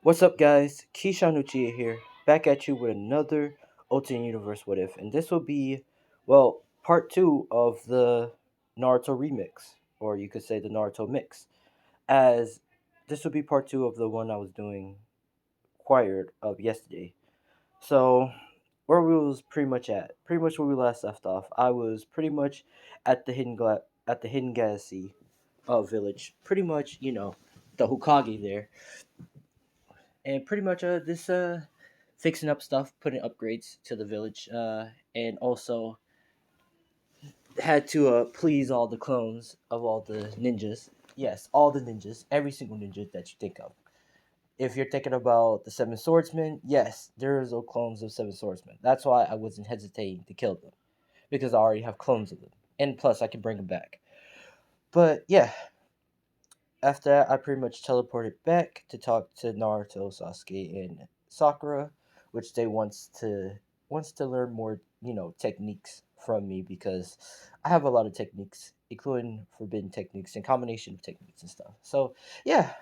What's up, guys? Keyshawn Uchiha here, back at you with another Ultimate Universe What If, and this will be, part two of the Naruto remix, or you could say the Naruto mix, as this will be part two of the one I was doing acquired of yesterday. So, where we was pretty much where we last left off, I was pretty much at the hidden galaxy village, pretty much, the Hokage there and pretty much this fixing up stuff, putting upgrades to the village, and also had to please all the clones of all the ninjas. Yes, all the ninjas, every single ninja that you think of. If you're thinking about the Seven Swordsmen, yes, there is no clones of Seven Swordsmen. That's why I wasn't hesitating to kill them because I already have clones of them, and plus I can bring them back. But yeah, after that, I pretty much teleported back to talk to Naruto, Sasuke, and Sakura, which they wants to learn more, techniques from me because I have a lot of techniques, including forbidden techniques and combination of techniques and stuff. So yeah,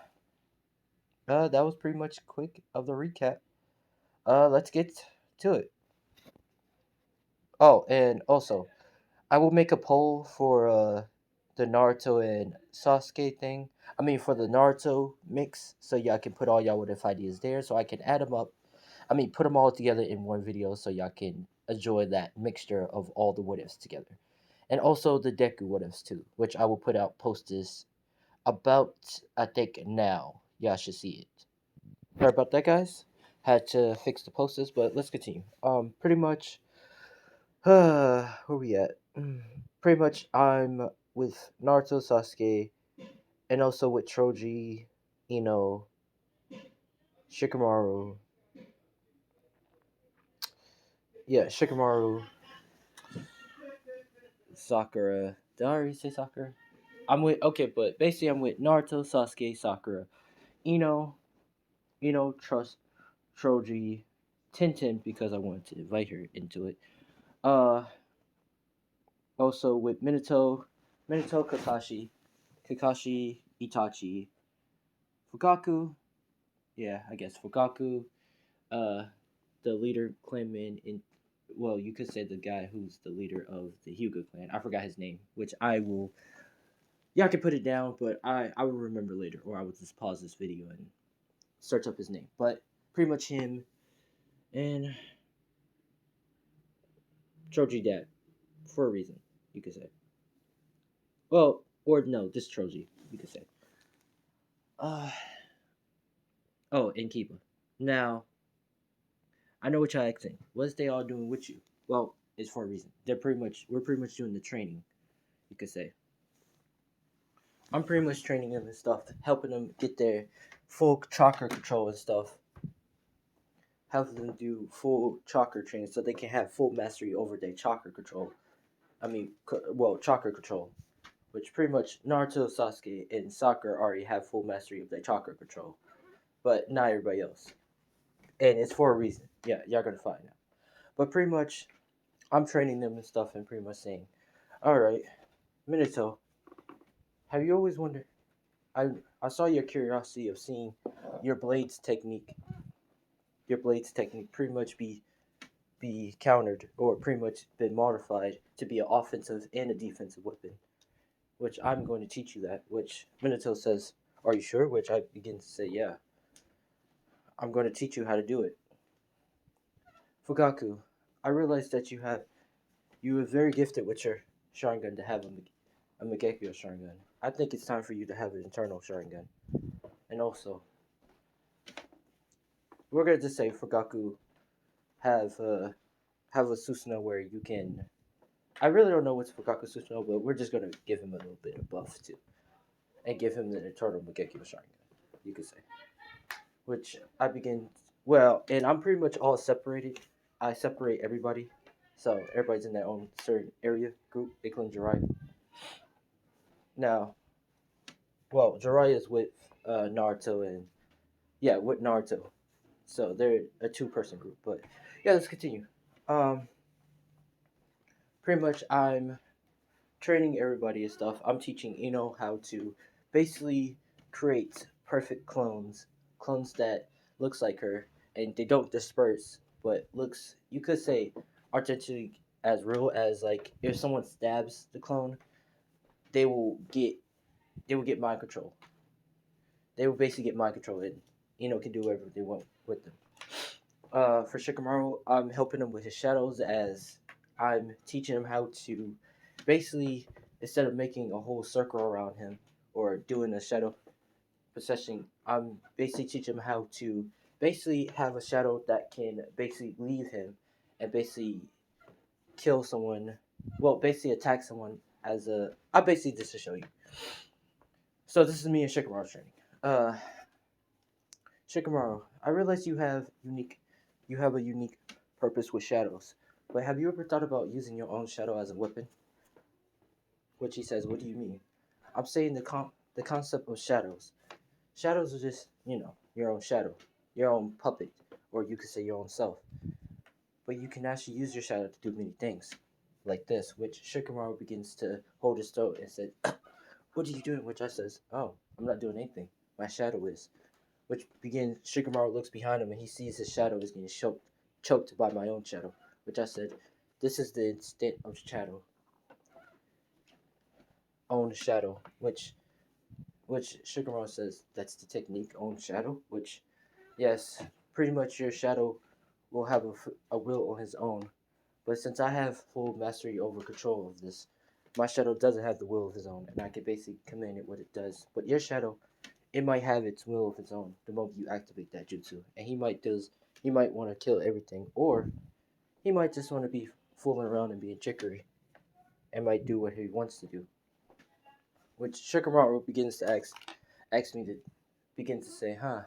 that was pretty much quick of the recap. Let's get to it. Oh, and also, I will make a poll for the Naruto and Sasuke thing. I mean, for the Naruto mix, so y'all can put all y'all what if ideas there, so I can add them up. I mean, put them all together in one video, so y'all can enjoy that mixture of all the what ifs together, and also the Deku what ifs too, which I will put out posters about. I think now y'all should see it. Sorry about that, guys. Had to fix the posters, but let's continue. Pretty much where we at? Pretty much, I'm with Naruto, Sasuke, and also with Troji, Ino, Shikamaru. Yeah, Shikamaru, Sakura. Did I already say Sakura? I'm with but basically I'm with Naruto, Sasuke, Sakura, Ino, Trust, Troji, Tintin because I wanted to invite her into it. Uh, Also with Kakashi, Itachi, Fugaku. Yeah, I guess Fugaku, uh, the leader clanman in, well, you could say the guy who's the leader of the Hyuga clan. I forgot his name, which I will. Yeah, I can put it down, but I will remember later, or I will just pause this video and search up his name. But pretty much him and Troji dad for a reason, you could say. Well, or no, this Troji, you could say. Uh oh, and Kiba. Now I know what y'all asking. What's they all doing with you? Well, it's for a reason. We're pretty much doing the training, you could say. I'm pretty much training them and stuff, helping them get their full chakra control and stuff. Helping them do full chakra training so they can have full mastery over their chakra control. Chakra control, which pretty much Naruto, Sasuke, and Sakura already have full mastery of their chakra control, but not everybody else. And it's for a reason. Yeah, y'all gonna find out. But pretty much, I'm training them and stuff, and pretty much saying, "All right, Minato, have you always wondered? I I saw your curiosity of seeing your blades technique, pretty much be countered or pretty much been modified to be an offensive and a defensive weapon. Which I'm going to teach you that. Which Minato says, "Are you sure?" Which I begin to say, "Yeah, I'm going to teach you how to do it." Fugaku, I realize that you are very gifted with your Sharingan to have a Megekyo Sharingan. I think it's time for you to have an internal Sharingan. And also, we're gonna just say Fugaku have have a Susanoo where you can. I really don't know what's Fugaku Susanoo, but we're just gonna give him a little bit of buff too, and give him the eternal Megekyo Sharingan. You could say, which I begin. Well, and I'm pretty much all separated. I separate everybody, so everybody's in their own certain area group, including Jiraiya. Now, well, Jiraiya is with Naruto and yeah, with Naruto. So they're a two-person group. But yeah, let's continue. Um, Pretty much, I'm training everybody and stuff. I'm teaching Ino how to basically create perfect clones that looks like her, and they don't disperse, but looks, you could say, artificially as real as, like, if someone stabs the clone, they will get they will get mind control. They will basically get mind control, and can do whatever they want with them. For Shikamaru, I'm helping him with his shadows as I'm teaching him how to basically, instead of making a whole circle around him or doing a shadow possession, I'm basically teaching him how to basically have a shadow that can basically leave him and basically kill someone. Well, basically attack someone as a. I basically just to show you. So this is me and Shikamaru's training. Uh, Shikamaru, I realize you have a unique purpose with shadows. But have you ever thought about using your own shadow as a weapon? Which he says, what do you mean? I'm saying the concept of shadows. Shadows are just, your own shadow, your own puppet, or you could say your own self. But you can actually use your shadow to do many things, like this, which Shikamaru begins to hold his throat and said, what are you doing? Which I says, oh, I'm not doing anything. My shadow is. Which begins, Shikamaru looks behind him and he sees his shadow is getting choked by my own shadow. Which I said, this is the instant of shadow. Own shadow. Which Shikamaru says, that's the technique, own shadow. Which, yes, pretty much your shadow will have a will on his own. But since I have full mastery over control of this, my shadow doesn't have the will of his own. And I can basically command it what it does. But your shadow, it might have its will of its own the moment you activate that jutsu, and he might want to kill everything, or he might just want to be fooling around and being trickery, and might do what he wants to do. Which Shikamaru ask me to begin to say, huh,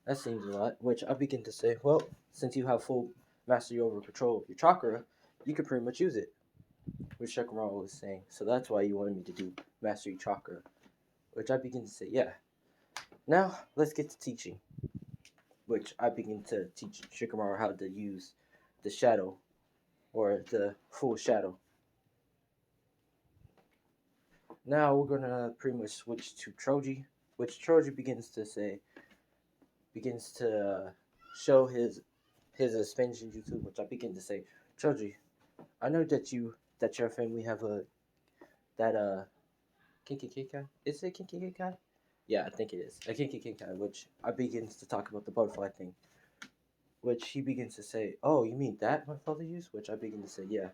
that seems a lot. Which I begin to say, well, since you have full mastery over control of your chakra, you can pretty much use it. Which Shikamaru was saying, so that's why you wanted me to do mastery chakra. Which I begin to say, yeah. Now let's get to teaching. Which I begin to teach Shikamaru how to use the shadow or the full shadow. Now we're gonna pretty much switch to Troji, which Troji begins to show his expansion jutsu, which I begin to say, Troji, I know that your family have that Kinki Kikai. Is it Kinki Kikai? Yeah, I think it is. A Kinki Kikai, which I begins to talk about the butterfly thing. Which he begins to say, oh, you mean that my father used? Which I begin to say, yeah.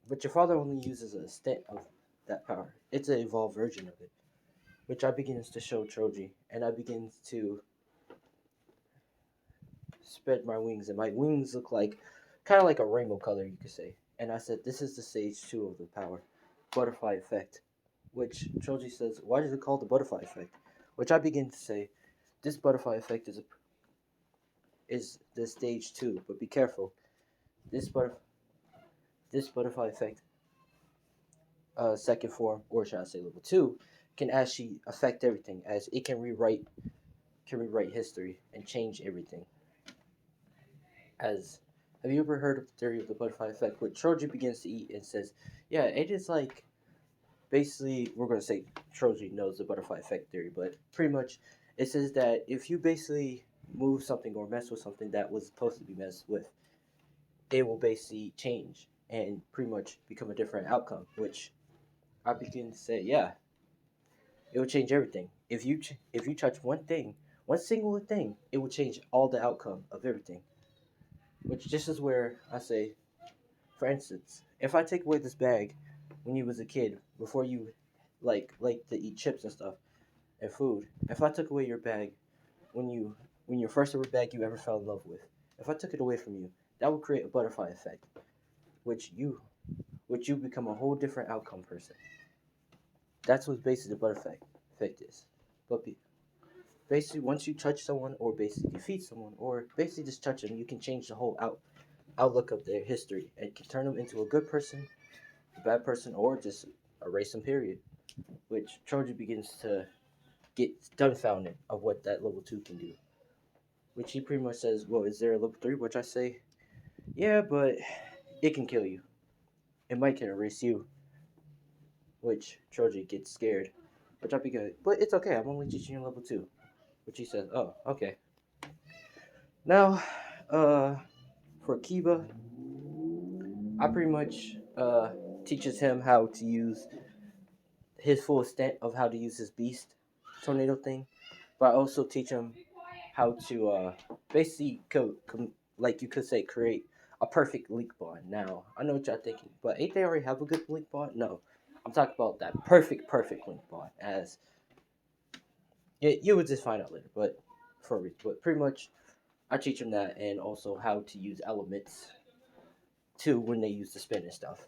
But your father only uses a stint of that power. It's an evolved version of it. Which I begins to show Troji, and I begins to spread my wings, and my wings look like kind of like a rainbow color, you could say. And I said, this is the stage 2 of the power, butterfly effect. Which Troji says, why is it called the butterfly effect? Which I begin to say, this butterfly effect is the stage 2, but be careful. This butterfly effect, second form, or should I say level 2, can actually affect everything, as it can rewrite history and change everything. As have you ever heard of the theory of the butterfly effect? What Troji begins to eat and says, yeah, it is like basically we're gonna say Troji knows the butterfly effect theory, but pretty much it says that if you basically move something or mess with something that was supposed to be messed with, it will basically change and pretty much become a different outcome. Which I begin to say, yeah, it will change everything. If you touch one thing, one single thing, it will change all the outcome of everything. Which this is where I say, for instance, if I take away this bag when you was a kid, before you like to eat chips and stuff and food, if I took away your bag when your first ever bag you ever fell in love with, if I took it away from you, that would create a butterfly effect, which you become a whole different outcome person. That's what basically the butterfly effect is. But basically, once you touch someone, or basically defeat someone, or basically just touch them, you can change the whole outlook of their history and can turn them into a good person, a bad person, or just erase them. Period. Which Troji begins to get dumbfounded of what that level 2 can do. Which he pretty much says, "Well, is there a level 3?" Which I say, "Yeah, but it can kill you. It might can erase you." Which Troji gets scared. Which I begin, but it's okay. I'm only teaching you level 2. Which he says, "Oh, okay." Now, uh, for Kiba, I pretty much teaches him how to use his full extent of how to use his beast tornado thing, but I also teach him how to basically like you could say create a perfect link bond. Now I know what y'all thinking, but ain't they already have a good link bond? No, I'm talking about that perfect link bond. As you would just find out later, but but pretty much I teach him that and also how to use elements too when they use the spin and stuff.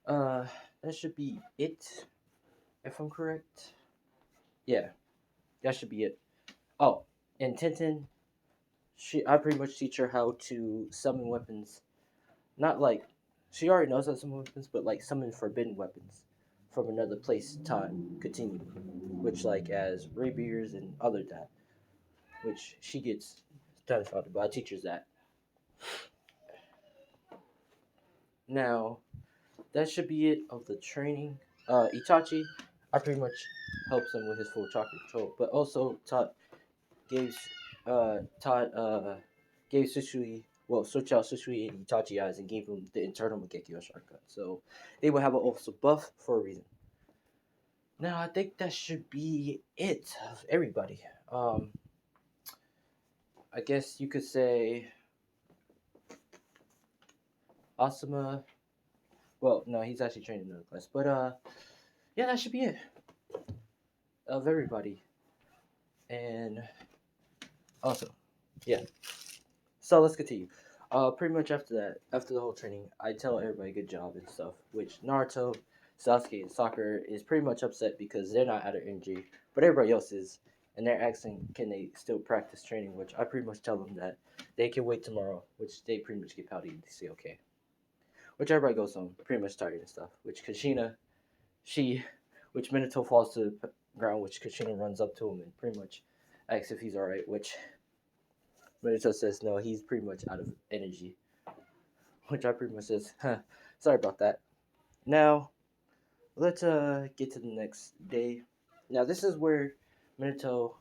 Uh, that should be it if I'm correct. Yeah, that should be it. Oh, and Tintin, I pretty much teach her how to summon weapons. Not like she already knows how to summon weapons, but like summon forbidden weapons from another place, time, continuum, which like as rapiers and other that, which she gets done found, but I teach her that. Now that should be it of the training. Itachi, I pretty much helps him with his full chakra control, but also gave taught gave Susui switch out Susui and Itachi eyes and gave him the internal Mangekyo shortcut. So they will have an also buff for a reason. Now I think that should be it of everybody. I guess you could say Asuma. Well, no, he's actually training in another class, but yeah, that should be it of everybody. And also, yeah. So let's continue. Pretty much after that, after the whole training, I tell everybody good job and stuff. Which Naruto, Sasuke, and Sakura is pretty much upset because they're not out of energy, but everybody else is, and they're asking can they still practice training. Which I pretty much tell them that they can wait tomorrow. Which they pretty much get pouty and they say okay. Which everybody goes home pretty much tired and stuff. Which Kushina, she, which Minato falls to the ground. Which Kushina runs up to him and pretty much asks if he's all right. Which Minato says no, he's pretty much out of energy. Which I pretty much says, huh, sorry about that. Now, let's get to the next day. Now, this is where Minato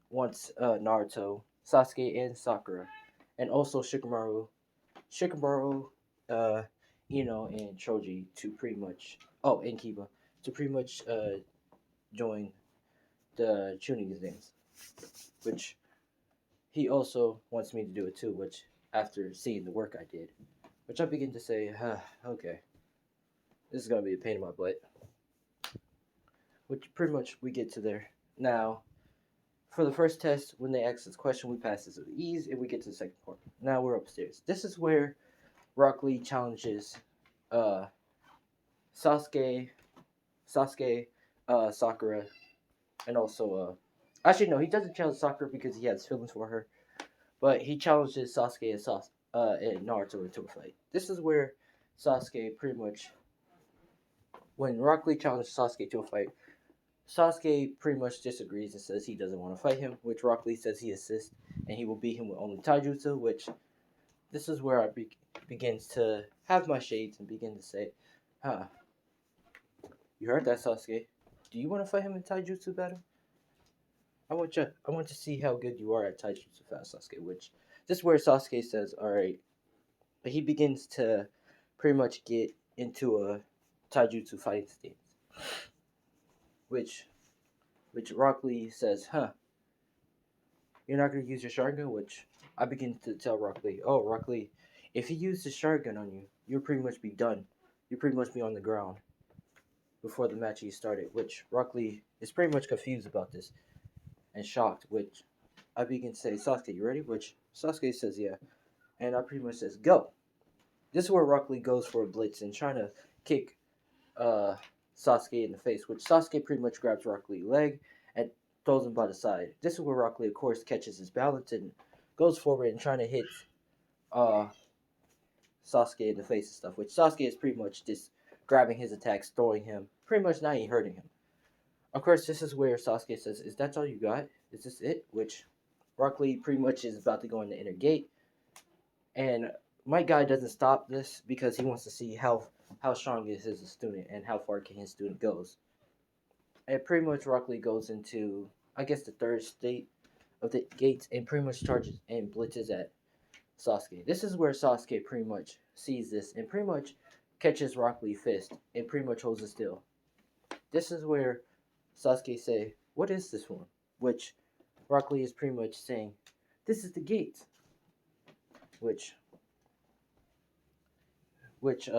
wants Naruto, Sasuke, and Sakura, and also Shikamaru, uh, and Choji to pretty much, and Kiba, to pretty much join the tuning exams, which he also wants me to do it too, which after seeing the work I did, which I begin to say, okay, this is gonna be a pain in my butt. Which pretty much we get to there. Now, for the first test, when they ask this question, we pass this with ease, and we get to the second part. Now we're upstairs. This is where Rock Lee challenges uh, Sasuke, Sasuke, Sakura, and also actually no, he doesn't challenge Sakura because he has feelings for her, but he challenges Sasuke and Naruto into a fight. This is where Sasuke pretty much when Rock Lee challenges Sasuke to a fight, Sasuke pretty much disagrees and says he doesn't want to fight him, which Rock Lee says he assists and he will beat him with only taijutsu, which this is where I begins to have my shades and begin to say, huh, you heard that, Sasuke. Do you want to fight him in taijutsu battle? I want to see how good you are at taijutsu fast, Sasuke, which this is where Sasuke says, alright, but he begins to pretty much get into a taijutsu fighting stance, which Rock Lee says, huh, you're not going to use your Sharingan, which I begin to tell Rock Lee, oh, Rock Lee, if he used his Sharingan on you, you'll pretty much be done. You'll pretty much be on the ground before the match even started, which Rock Lee is pretty much confused about this and shocked, which I begin to say, Sasuke, you ready? Which Sasuke says, yeah. And I pretty much says, go. This is where Rock Lee goes for a blitz and trying to kick uh, Sasuke in the face, which Sasuke pretty much grabs Rock Lee's leg and throws him by the side. This is where Rock Lee, of course, catches his balance and goes forward and trying to hit uh, Sasuke in the face and stuff, which Sasuke is pretty much just grabbing his attacks, throwing him, pretty much not even hurting him. Of course, this is where Sasuke says, is that all you got? Is this it? Which Rock Lee pretty much is about to go in the inner gate. And my guy doesn't stop this because he wants to see how strong is his student and how far can his student goes. And pretty much Rock Lee goes into, I guess, the third state of the gates and pretty much charges and blitzes at Sasuke. This is where Sasuke pretty much sees this and pretty much catches Rock Lee fist and pretty much holds it still. This is where Sasuke say, "What is this one?" Which Rock Lee is pretty much saying, "This is the gate." Which which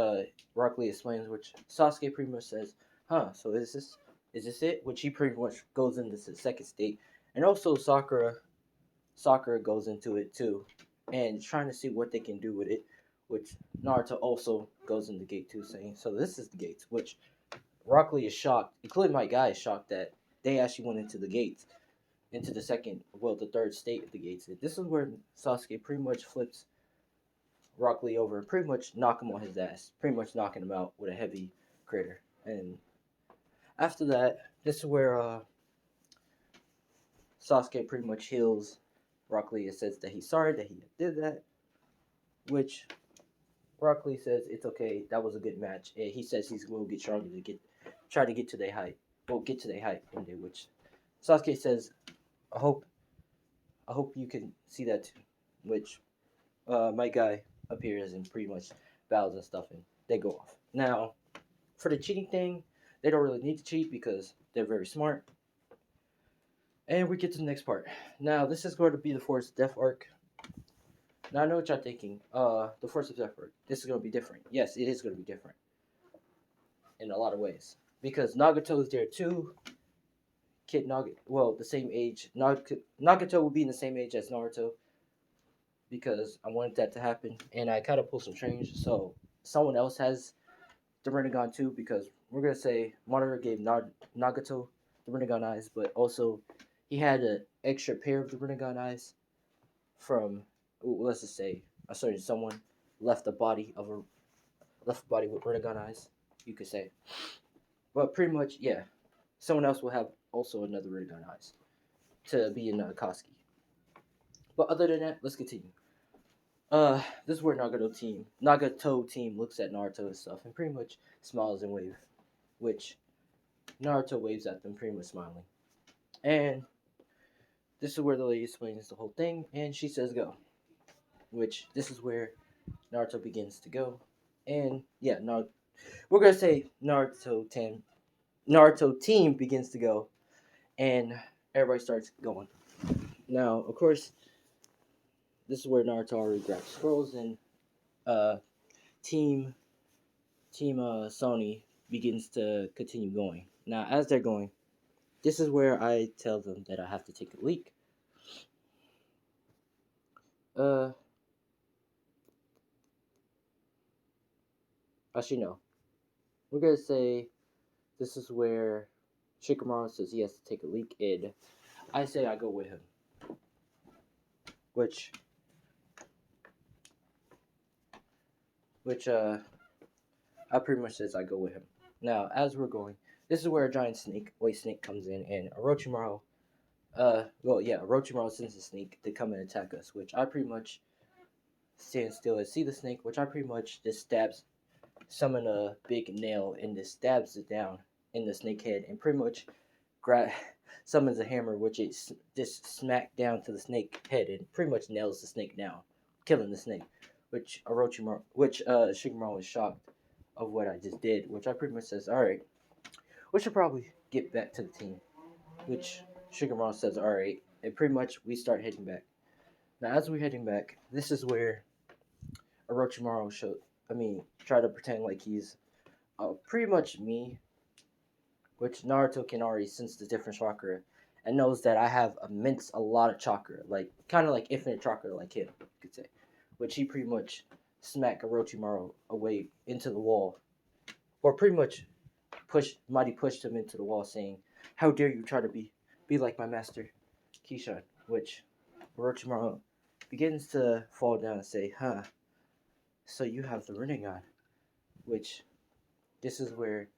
Rock Lee explains, which Sasuke pretty much says, "Huh? So is this it?" Which he pretty much goes into the second state, and also Sakura goes into it too, and trying to see what they can do with it. Which Naruto also goes in the gate too, saying, "So this is the gates." Which Rock Lee is shocked, including my guy is shocked that they actually went into the gates, into the third state of the gates. This is where Sasuke pretty much flips Rock Lee over, pretty much knock him on his ass, pretty much knocking him out with a heavy crater. And after that, this is where Sasuke pretty much heals Rock Lee and says that he's sorry that he did that, which Rock Lee says it's okay. That was a good match. And he says he's going to get stronger to try to get to their height. Well, get to their height one day. Which Sasuke says, I hope you can see that too. Which my guy appears and pretty much bows and stuff, and they go off. Now, for the cheating thing, they don't really need to cheat because they're very smart. And we get to the next part. Now, this is going to be the Force of Death arc. Now, I know what y'all thinking. The Force of Death arc. This is going to be different. Yes, it is going to be different in a lot of ways because Nagato is there too. Kid Nagato, well, the same age. Nagato will be in the same age as Naruto because I wanted that to happen, and I kind of pulled some strings. So someone else has the Rinnegan too, because we're gonna say Madara gave Nagato the Rinnegan eyes, but also he had an extra pair of the Rinnegan eyes from, let's just say, a certain someone left a body with Rinnegan eyes, you could say. But pretty much, yeah, someone else will have also another Rinnegan eyes to be in Koski. But other than that, let's continue. This is where Nagato team looks at Naruto and stuff, and pretty much smiles and waves, which Naruto waves at them, pretty much smiling. And this is where the lady explains the whole thing, and she says go, which this is where Naruto begins to go, and yeah, we're gonna say Naruto team begins to go, and everybody starts going. Now, of course, this is where Naruto already grabs scrolls and uh, team Sony begins to continue going. Now, as they're going, this is where I tell them that I have to take a leak. Uh, Actually, no. We're gonna say this is where Shikamaru says he has to take a leak, and I say I go with him, which I pretty much says I go with him. Now, as we're going, this is where a giant white snake comes in, and Orochimaru, Orochimaru sends a snake to come and attack us, which I pretty much stand still and see the snake, which I pretty much just summon a big nail and just stabs it down in the snake head, and pretty much grab summons a hammer, which it just smack down to the snake head and pretty much nails the snake down, killing the snake. Which Shikamaru was shocked of what I just did, which I pretty much says, all right, we should probably get back to the team. Which Shikamaru says, all right, and pretty much we start heading back. Now, as we're heading back, this is where Orochimaru try to pretend like he's pretty much me, which Naruto can already sense the different chakra and knows that I have a lot of chakra, like kind of like infinite chakra, like him, you could say. Which he pretty much smacked Orochimaru away into the wall, or pretty much pushed him into the wall, saying, "How dare you try to be like my master, Kishan?" Which Orochimaru begins to fall down and say, "Huh, so you have the Rinnegan," which this is where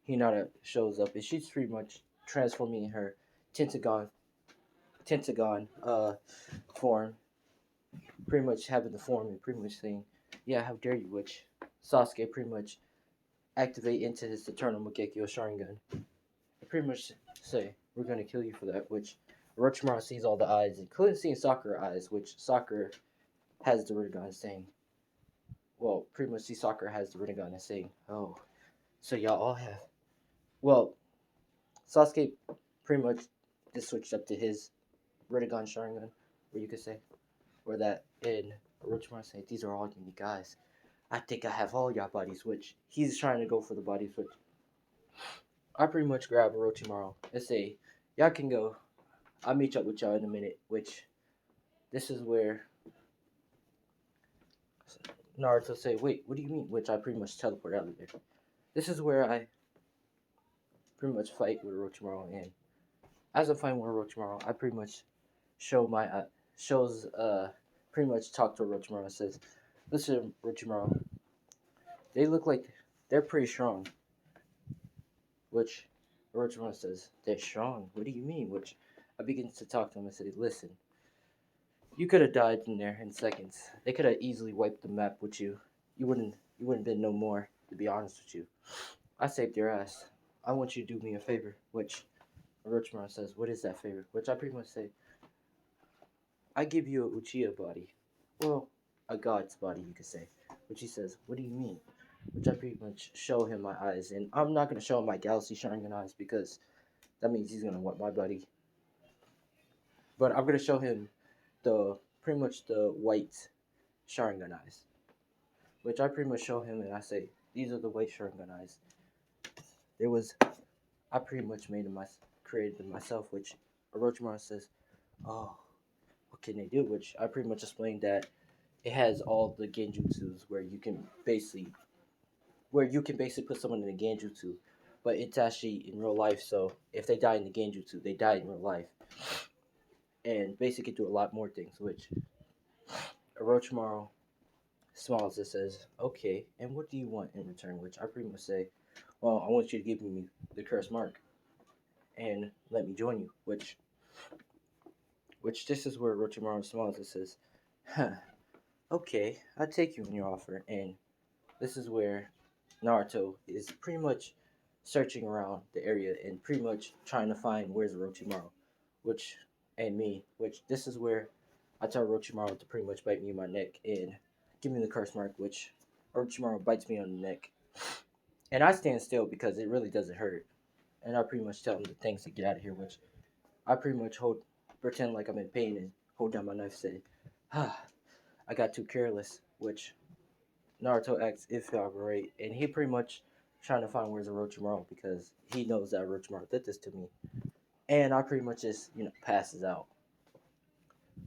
Hinata shows up, and she's pretty much transforming her Tentagon form, pretty much having the form and pretty much saying, "Yeah, how dare you?" Which Sasuke pretty much activate into his Eternal Mangekyo Sharingan. I pretty much say, "We're gonna kill you for that," which Orochimaru sees all the eyes, including seeing Sakura eyes, which Sakura has the Rinnegan saying, well, pretty much see Sakura has the Rinnegan and saying, oh, so y'all all have. Well, Sasuke pretty much just switched up to his Rinnegan Sharingan, or you could say, or that in Orochimaru saying, these are all unique guys. I think I have all y'all bodies, which he's trying to go for the bodies, which I pretty much grab Orochimaru and say, y'all can go. I'll meet up with y'all in a minute, which this is where Naruto say, wait, what do you mean? Which I pretty much teleport out of there. This is where I pretty much fight with Orochimaru, and as I'm fighting with Orochimaru, I pretty much show my shows pretty much talk to Orochimaru and says, listen, Orochimaru, they look like they're pretty strong. Which Orochimaru says, they're strong. What do you mean? Which I begin to talk to him and say, listen, you could have died in there in seconds. They could have easily wiped the map with you. You wouldn't been no more, to be honest with you. I saved your ass. I want you to do me a favor, which Orochimaru says, what is that favor? Which I pretty much say, I give you a Uchiha body. Well, a god's body, you could say. Which he says, what do you mean? Which I pretty much show him my eyes. And I'm not going to show him my Galaxy Sharingan eyes because that means he's going to want my body. But I'm going to show him the pretty much the white Sharingan eyes. Which I pretty much show him and I say, these are the white Sharingan eyes. There was, I pretty much created them myself, which Orochimaru says, oh, what can they do? Which I pretty much explained that it has all the genjutsus where you can basically put someone in a genjutsu, but it's actually in real life. So if they die in the genjutsu, they die in real life, and basically do a lot more things. Which Orochimaru smiles and says, "Okay, and what do you want in return?" Which I pretty much say, "Well, I want you to give me the curse mark and let me join you." Which this is where Orochimaru smiles and says, "Huh, okay, I'll take you on your offer." And this is where Naruto is pretty much searching around the area and pretty much trying to find where's Orochimaru, which which this is where I tell Orochimaru to pretty much bite me in my neck and give me the curse mark, which Orochimaru bites me on the neck, and I stand still because it really doesn't hurt, and I pretty much tell him the things to get out of here, which I pretty much pretend like I'm in pain and hold down my knife, say, "Ah, I got too careless," which Naruto asks if I'm right, and he pretty much trying to find where's Orochimaru because he knows that Orochimaru did this to me, and I pretty much just passes out,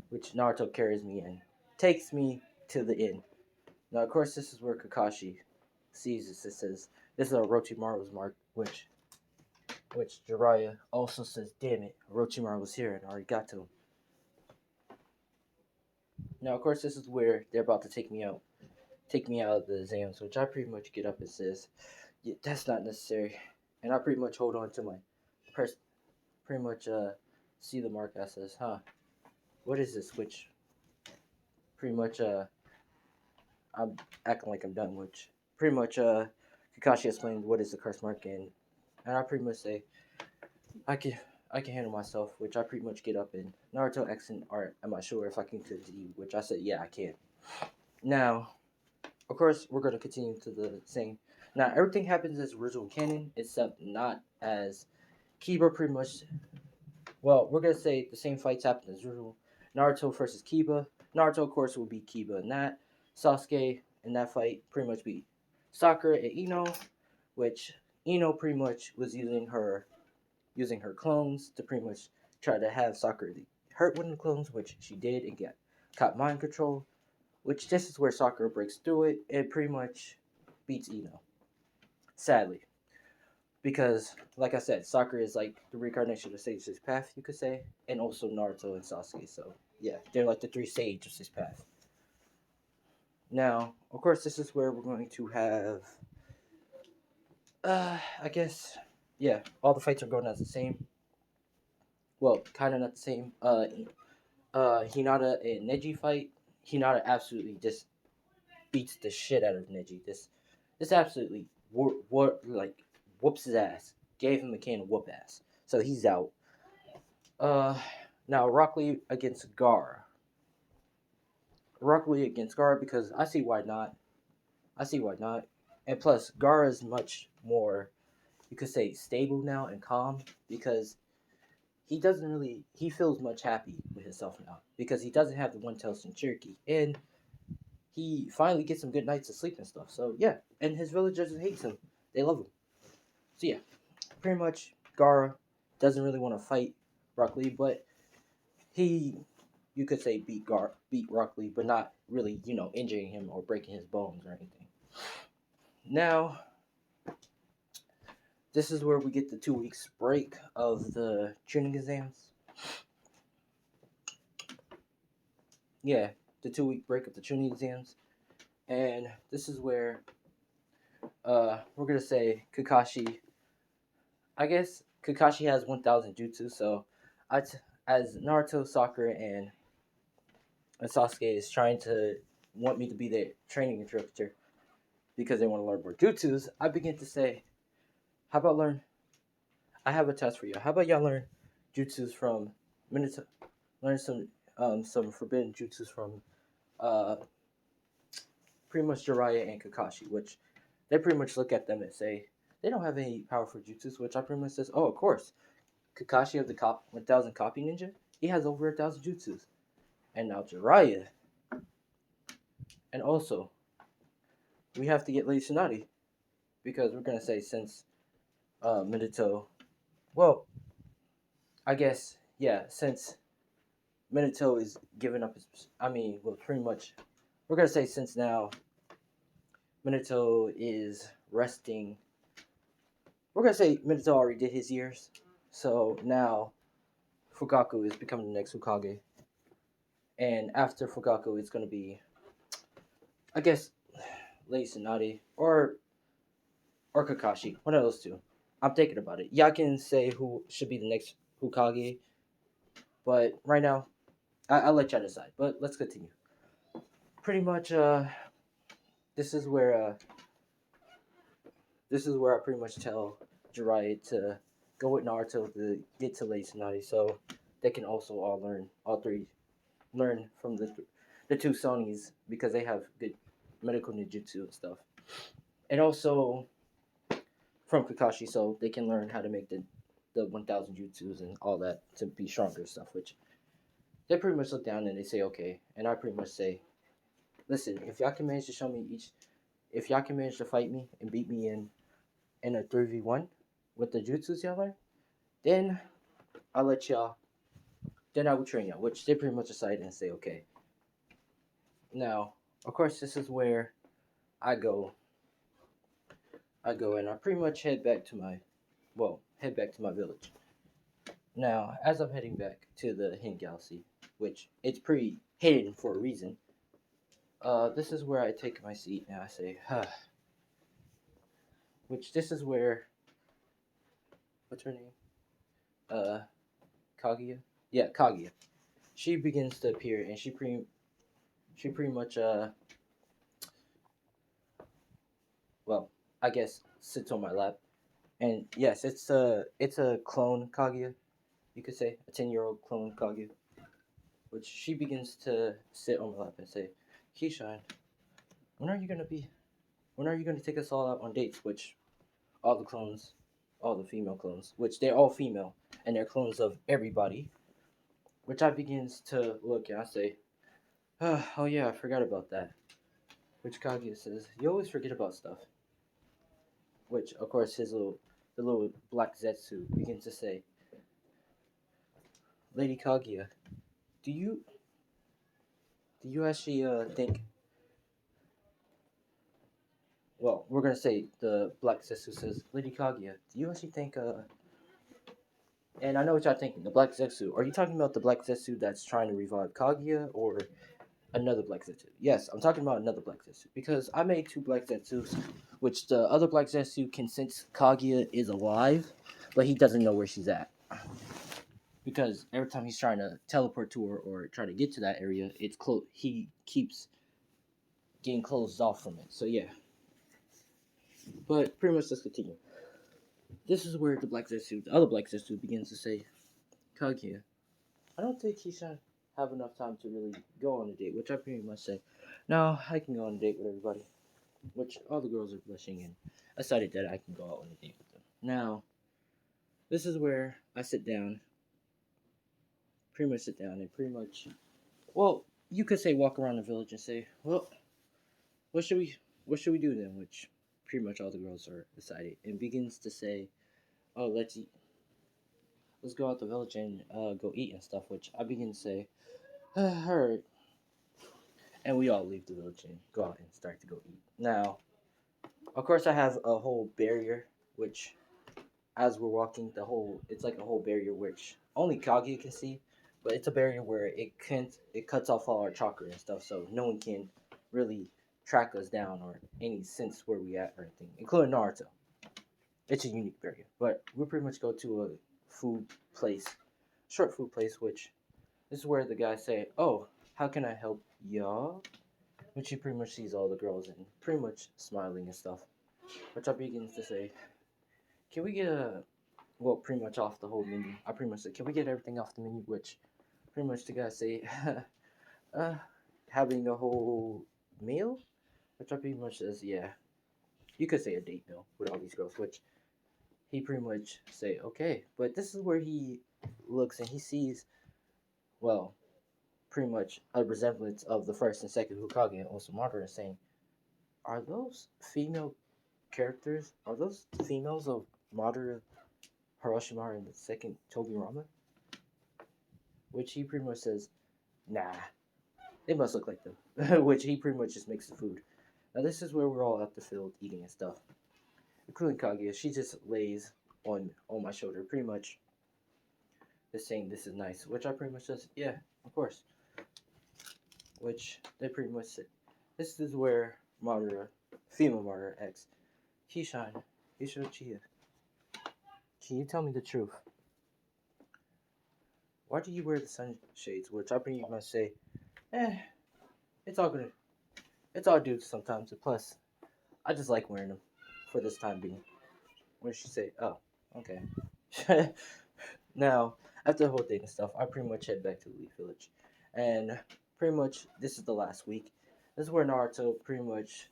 which Naruto carries me and takes me to the inn. Now, of course, this is where Kakashi sees this. It says this is Orochimaru's mark, which Jiraiya also says, "Damn it, Orochimaru was here and I already got to him." Now, of course, this is where they're about to take me out of the exams, which I pretty much get up and says, yeah, that's not necessary. And I pretty much hold on to my purse, pretty much see the mark. I says, huh, what is this? Which pretty much I'm acting like I'm done, which pretty much Kakashi explained what is the curse mark, and I pretty much say, I can I can handle myself, which I pretty much get up and Naruto accent art, am I sure if I can continue, which I said, yeah, I can. Now, of course, we're going to continue to the same. Now, everything happens as original canon, except not as Kiba pretty much. Well, we're going to say the same fights happen as usual. Naruto versus Kiba. Naruto, of course, will beat Kiba in that. Sasuke in that fight pretty much beat Sakura and Ino, which Ino pretty much was using her clones to pretty much try to have Sakura hurt one of the clones, which she did and got caught mind control. Which this is where Sakura breaks through it and pretty much beats Ino. Sadly. Because, like I said, Sakura is like the reincarnation of Sage of Six Path, you could say, and also Naruto and Sasuke. So, yeah, they're like the three Sage of Six Path. Now, of course, this is where we're going to have, I guess, yeah, all the fights are going as the same. Well, kind of not the same. Hinata and Neji fight. Hinata absolutely just beats the shit out of Neji. This absolutely whoops his ass. Gave him a can of whoop ass. So he's out. Uh, Now Rock Lee against Gar. Rock Lee against Gar because I see why not. I see why not. And plus, Gar is much more, you could say, stable now and calm because he feels much happy with himself now because he doesn't have the one tail Cherokee and he finally gets some good nights of sleep and stuff. So yeah, and his villagers hate him. They love him. So yeah, pretty much Gara doesn't really want to fight Rock Lee, but he, you could say, beat Rock Lee, but not really, injuring him or breaking his bones or anything. Now, this is where we get the 2 weeks break of the tuning exams. Yeah, the 2 week break of the tuning exams, and this is where we're gonna say Kakashi. I guess Kakashi has 1,000 jutsu, so as Naruto, Sakura, and Sasuke is trying to want me to be their training instructor because they want to learn more jutsus, I begin to say, how about learn? I have a test for you. How about y'all learn jutsus from Minato? Learn some forbidden jutsus from uh pretty much Jiraiya and Kakashi, which they pretty much look at them and say they don't have any powerful jutsus, which I pretty much says, oh, of course, Kakashi of the 1,000 copy ninja, he has over 1,000 jutsus, and now Jiraiya, and also we have to get Lady Tsunade because we're gonna say since Minato, well, I guess yeah, since Minato is giving up his, well, pretty much, we're gonna say since now Minato is resting. We're gonna say Minato already did his years, so now Fugaku is becoming the next Hokage, and after Fugaku, it's gonna be, I guess, Lady Tsunade or Kakashi, one of those two. I'm thinking about it. Y'all can say who should be the next Hokage, but right now, I'll let y'all decide. But let's continue. Pretty much, this is where uh, this is where I pretty much tell Jiraiya to go with Naruto to get to Lady Tsunade, so they can also all three learn from the two Sonys because they have good medical ninjutsu and stuff, and also from Kakashi, so they can learn how to make the 1,000 jutsus and all that to be stronger and stuff. Which they pretty much look down and they say okay, and I pretty much say, listen, if y'all can manage to show me if y'all can manage to fight me and beat me in a 3v1 with the jutsus y'all learn, then I'll let y'all. Then I will train y'all, which they pretty much decide and say okay. Now, of course, this is where I go. I go and I pretty much head back to my village. Now, as I'm heading back to the Hidden Galaxy, which it's pretty hidden for a reason, this is where I take my seat and I say, huh. Which this is where, what's her name? Uh, Kaguya? Yeah, Kaguya. She begins to appear and she pretty much, well, I guess sits on my lap. And yes, it's a clone Kaguya, you could say, a 10-year-old clone Kaguya. Which she begins to sit on my lap and say, Keyshawn, when are you gonna be when are you gonna take us all out on dates? Which all the clones, all the female clones, which they're all female and they're clones of everybody. Which I begins to look and I say, oh yeah, I forgot about that. Which Kaguya says, you always forget about stuff. Which of course the little black Zetsu begins to say, Lady Kaguya, do you do you actually think, well, we're gonna say the black Zetsu says, Lady Kaguya, do you actually think and I know what y'all thinking, the Black Zetsu. Are you talking about the Black Zetsu that's trying to revive Kaguya or another Black Zetsu? Yes, I'm talking about another Black Zetsu. Because I made two Black Zetsus, which the other Black Zetsu can sense Kaguya is alive, but he doesn't know where she's at. Because every time he's trying to teleport to her or try to get to that area, it's close. He keeps getting closed off from it. So yeah. But pretty much let's continue. This is where the other Black Zetsu begins to say, Kaguya, I don't think he should have enough time to really go on a date, which I pretty much say, no, I can go on a date with everybody, which all the girls are blushing and I decided that I can go out on a date with them. Now, this is where I sit down, pretty much sit down and pretty much, well, you could say walk around the village and say, well, what should we, what should we do then? Which pretty much all the girls are decided and begins to say, oh, let's go out the village and go eat and stuff. Which I begin to say, all right, and we all leave the village and go out and start to go eat. Now, of course, I have a whole barrier, which as we're walking, it's like a whole barrier which only Kaguya can see, but it's a barrier where it cuts off all our chakra and stuff, so no one can really track us down or any sense where we at or anything, including Naruto. It's a unique barrier, but we pretty much go to a food place, short food place, which this is where the guys say, "Oh, how can I help y'all?" Which he pretty much sees all the girls and pretty much smiling and stuff. Which I begins to say, "Can we get a well, pretty much off the whole menu?" I pretty much said, "Can we get everything off the menu?" Which pretty much the guys say, uh, "Having a whole meal?" Which I pretty much says, "Yeah, you could say a date meal with all these girls." Which he pretty much say, "Okay," but this is where he looks and he sees, well, pretty much a resemblance of the first and second Hokage and Osamadara and saying, "Are those female characters? Are those females of Madara, Hiroshima, and the second Tobirama?" Which he pretty much says, "Nah, they must look like them." Which he pretty much just makes the food. Now this is where we're all at the field eating and stuff, including Kaguya. She just lays on my shoulder, pretty much just saying this is nice. Which I pretty much says, "Yeah, of course." Which they pretty much say, this is where Madara, female Madara, asks, "Kishan, Ishirochiya, can you tell me the truth? Why do you wear the sunshades?" Which I pretty much say, eh, it's all good. It's all due sometimes. And plus, I just like wearing them for this time being. When she say, "Oh, okay." Now, after the whole thing and stuff, I pretty much head back to the Leaf Village, and pretty much this is the last week. This is where Naruto pretty much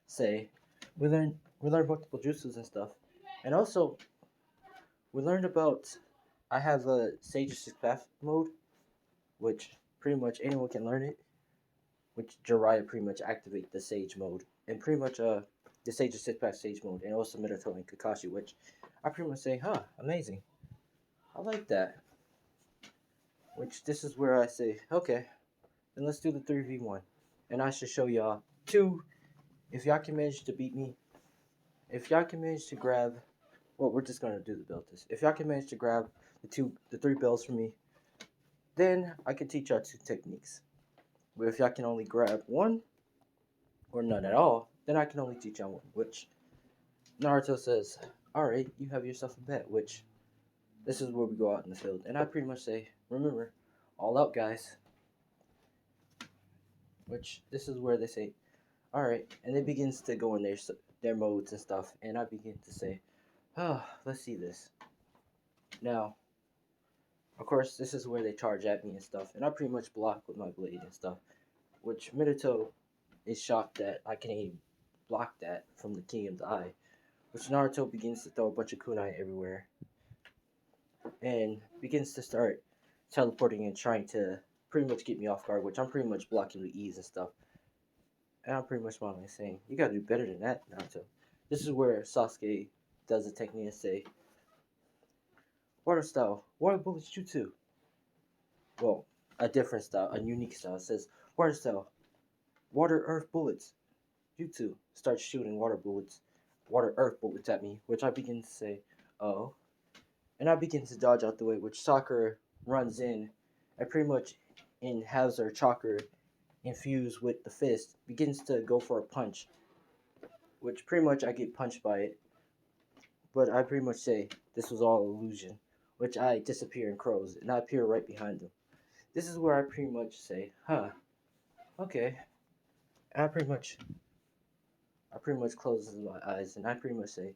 say, we learn multiple jutsus and stuff, and also we learned about I have a Sage Six Path mode, which pretty much anyone can learn it. Which Jiraiya pretty much activate the Sage mode, and pretty much the Sage Six Path Sage mode, and also Minato and Kakashi, which I pretty much say, huh, amazing. I like that. Which this is where I say, okay, then let's do the 3v1. And I should show y'all two. If y'all can manage to beat me, if y'all can manage to grab, well, we're just gonna do the belt test. If y'all can manage to grab the three bells from me, then I can teach y'all two techniques. But if y'all can only grab one or none at all, then I can only teach y'all one. Which Naruto says, all right, you have yourself a bet. Which this is where we go out in the field, and I pretty much say, remember, all out, guys. Which this is where they say, all right, and it begins to go in their modes and stuff, and I begin to say, oh, let's see this. Now, of course, this is where they charge at me and stuff, and I pretty much block with my blade and stuff, which Minato is shocked that I can even block that from the King of the Eye, which Naruto begins to throw a bunch of kunai everywhere, and begins to start teleporting and trying to pretty much get me off guard, which I'm pretty much blocking with ease and stuff. And I'm pretty much smiling saying, you gotta do better than that, Naruto. This is where Sasuke does the technique and say, water style, water bullets jutsu. Well, a different style, a unique style. It says, water style, water earth bullets, jutsu. Starts shooting water earth bullets at me, which I begin to say, oh. And I begin to dodge out the way, which Sakura runs in and pretty much has her chakra infused with the fist, begins to go for a punch, which pretty much I get punched by it. But I pretty much say this was all illusion, which I disappear in crows and I appear right behind them. This is where I pretty much say, huh, okay. And I pretty much close my eyes and I pretty much say,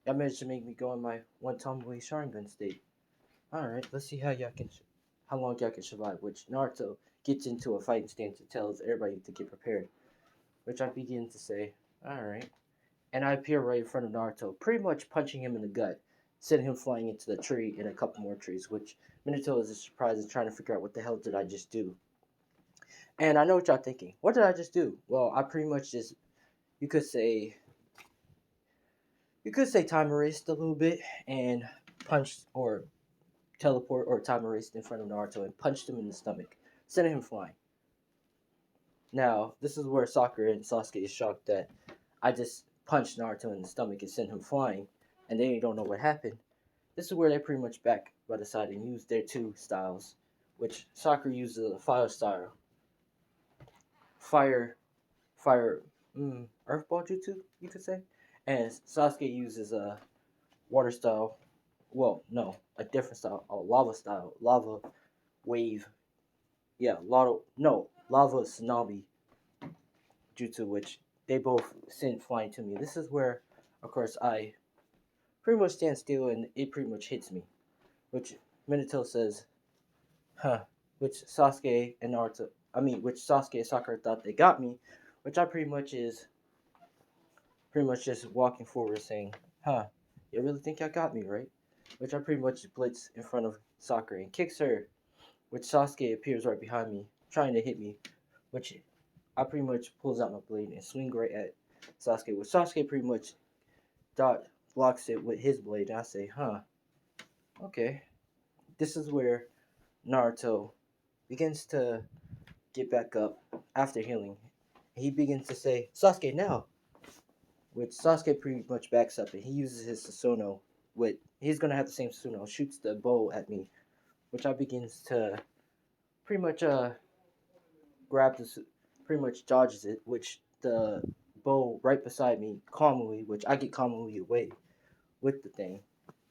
y'all managed to make me go in my one tomboy Sharingan state. Alright, let's see how y'all can. how long y'all can survive. Which Naruto gets into a fighting stance and tells everybody to get prepared. Which I begin to say, all right. And I appear right in front of Naruto, pretty much punching him in the gut, sending him flying into the tree and a couple more trees. Which Minato is surprised and trying to figure out what the hell did I just do. And I know what y'all thinking. What did I just do? Well, I pretty much just you could say time erased a little bit and punched or teleport or time erased in front of Naruto and punched him in the stomach, sending him flying. Now, this is where Sakura and Sasuke is shocked that I just punched Naruto in the stomach and sent him flying, and they don't know what happened. This is where they pretty much back by the side and use their two styles, which Sakura uses a fire style, fire, fire, earth ball jutsu, you could say, and Sasuke uses a water style. Well, no, a different style, a lava style, lava wave. Yeah, lava tsunami jutsu, which they both send flying to me. This is where, of course, I pretty much stand still and it pretty much hits me. Which Minato says, huh, which Sasuke and Naruto, which Sasuke and Sakura thought they got me, which I pretty much just walking forward saying, huh, you really think I got me, right? Which I pretty much blitz in front of Sakura and kicks her, which Sasuke appears right behind me, trying to hit me, which I pretty much pulls out my blade and swing right at Sasuke, which Sasuke pretty much dot blocks it with his blade, and I say, huh, okay. This is where Naruto begins to get back up after healing. He begins to say, Sasuke, now! Which Sasuke pretty much backs up and he uses his Susanoo. He's gonna have the same Susanoo, shoots the bow at me, which I begins to pretty much grab this, pretty much dodges it, which the bow right beside me calmly, which I get calmly away with the thing,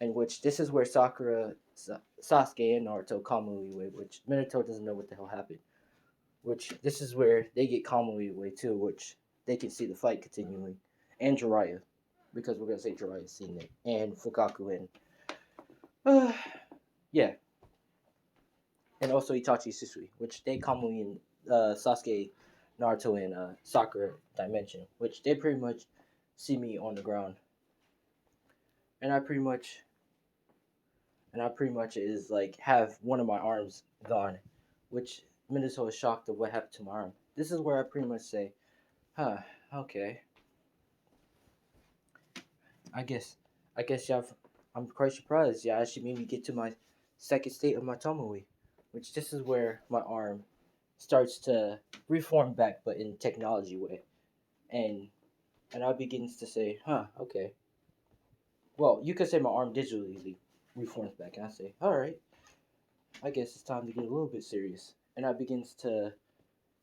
and which this is where Sasuke and Naruto calmly away, which Minato doesn't know what the hell happened. Which this is where they get calmly away too, which they can see the fight continuing, and Jiraiya, because we're gonna say Jiraiya's seen it, and Fukaku and yeah, and also Itachi Shisui, which they commonly in Sasuke, Naruto, and Sakura dimension, which they pretty much see me on the ground, and I pretty much is like have one of my arms gone, which Minato is shocked of what happened to my arm. This is where I pretty much say, huh, okay, I guess, y'all. I'm quite surprised. Yeah, actually made me get to my second state of my Tomoe, which this is where my arm starts to reform back, but in technology way, and I begins to say, huh, okay. Well, you could say my arm digitally reforms back, and I say, all right, I guess it's time to get a little bit serious, and I begins to,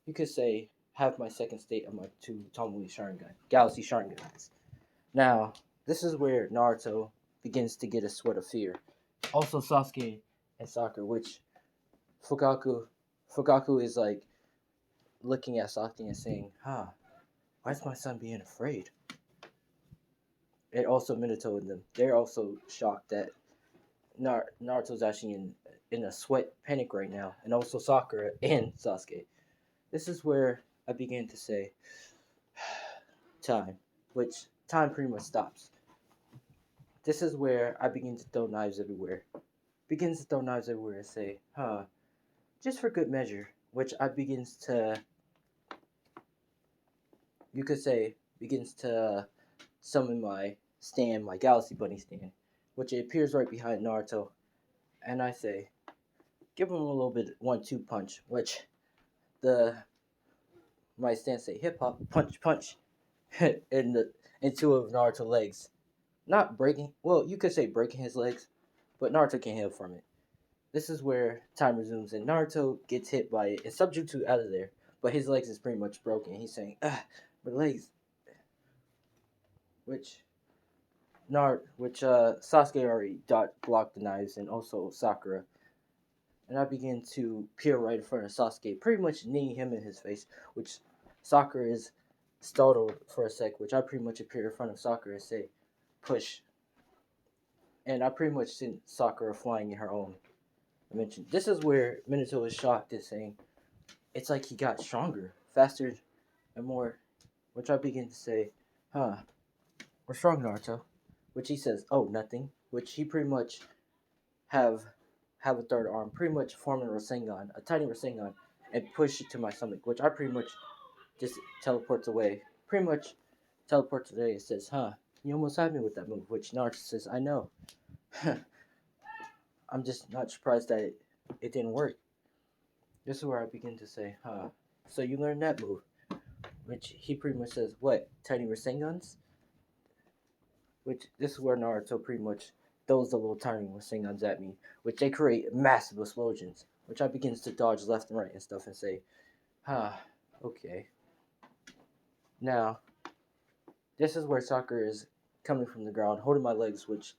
you could say, have my second state of my two Tomoe Sharingan, Galaxy Sharingans. Now, this is where Naruto begins to get a sweat of fear. Also, Sasuke and Sakura, which Fukaku, is like looking at Sasuke and saying, "Huh, why is my son being afraid?" And also Minato and them, they're also shocked that Naruto's actually in a sweat panic right now, and also Sakura and Sasuke. This is where I begin to say, time, which time pretty much stops. This is where I begin to throw knives everywhere. Begins to throw knives everywhere and say, huh, just for good measure, which I begins to, you could say, begins to summon my stand, my Galaxy Bunny stand, which it appears right behind Naruto, and I say, give him a little bit 1-2 punch, which the my stand say hip hop punch punch in two of Naruto's legs, not breaking. Well, you could say breaking his legs, but Naruto can't heal from it. This is where time resumes, and Naruto gets hit by it and subject to out of there, but his legs is pretty much broken. He's saying, my legs, which Sasuke already blocked the knives, and also Sakura. And I begin to peer right in front of Sasuke, pretty much kneeing him in his face, which Sakura is startled for a sec, which I pretty much appear in front of Sakura and say, push. And I pretty much sent Sakura flying in her own. I mentioned. This is where Minato is shocked and saying, it's like he got stronger, faster, and more. Which I begin to say, huh, what's wrong, Naruto? Which he says, oh, nothing. Which he pretty much have have a third arm, pretty much form a Rasengan, a tiny Rasengan, and push it to my stomach, which I pretty much just teleports away. Pretty much teleports away and says, huh, you almost had me with that move, which Naruto says, I know. I'm just not surprised that it didn't work. This is where I begin to say, huh, so you learned that move. Which he pretty much says, what, tiny Rasengans? Which this is where Naruto pretty much throws the little tiny Rasengans at me, which they create massive explosions, which I begins to dodge left and right and stuff and say, ah, okay. Now, this is where Sakura is coming from the ground, holding my legs, which,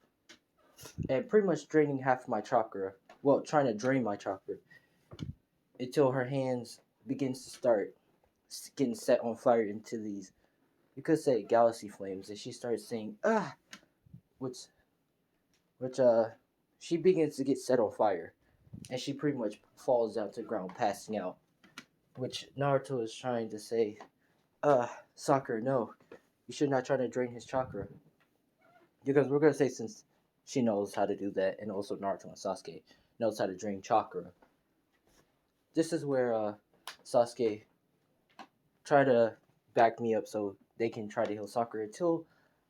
and pretty much draining half my chakra. Well, trying to drain my chakra until her hands begins to start getting set on fire into these, you could say, galaxy flames, and she starts saying, which which she begins to get set on fire, and she pretty much falls down to the ground, passing out. Which Naruto is trying to say, Sakura, no, you should not try to drain his chakra, because we're gonna say since she knows how to do that, and also Naruto and Sasuke knows how to drain chakra. This is where Sasuke try to back me up so they can try to heal Sakura until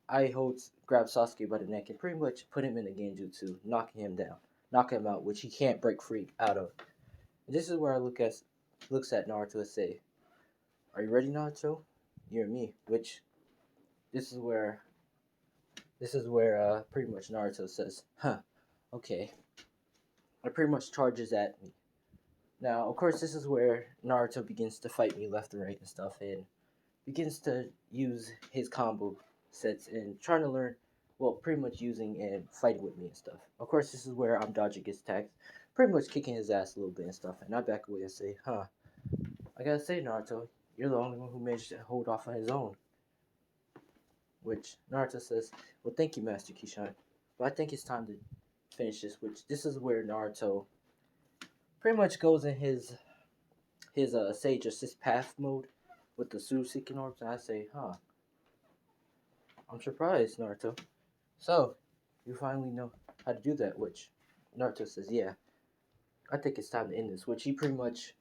I hold grab Sasuke by the neck and pretty much put him in a genjutsu, knocking him down, knocking him out, which he can't break free out of. And this is where I looks at Naruto and say, "Are you ready, Naruto? You and me." Which this is where pretty much Naruto says, "Huh, okay." It pretty much charges at me. Now, of course, this is where Naruto begins to fight me left and right and stuff, and begins to use his combo sets and trying to learn, well, pretty much using and fighting with me and stuff. Of course, this is where I'm dodging his attacks, pretty much kicking his ass a little bit and stuff, and I back away and say, huh, I gotta say, Naruto, you're the only one who managed to hold off on his own. Which Naruto says, well, thank you, Master Kishan, but I think it's time to finish this, which this is where Naruto pretty much goes in his Sage Assist Path mode with the Suzuki orbs, and I say, huh, I'm surprised, Naruto. So, you finally know how to do that, which Naruto says, yeah, I think it's time to end this, which he pretty much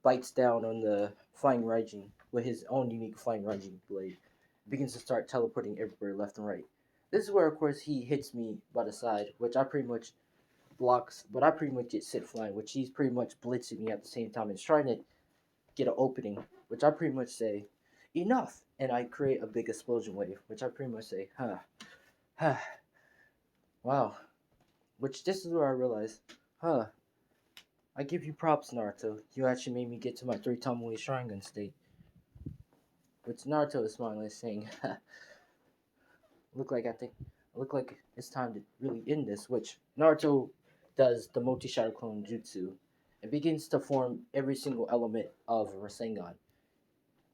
bites down on the Flying Raijin with his own unique Flying Raijin blade, begins to start teleporting everywhere left and right. This is where, of course, he hits me by the side, which I pretty much blocks, but I pretty much get sent flying, which he's pretty much blitzing me at the same time and trying to get an opening, which I pretty much say, enough, and I create a big explosion wave, which I pretty much say, huh, wow. Which this is where I realize, huh, I give you props, Naruto. You actually made me get to my 3 Tomoe Sharingan state. Which Naruto is smiling, saying, look like it's time to really end this. Which Naruto does the multi-shadow clone jutsu and begins to form every single element of Rasengan,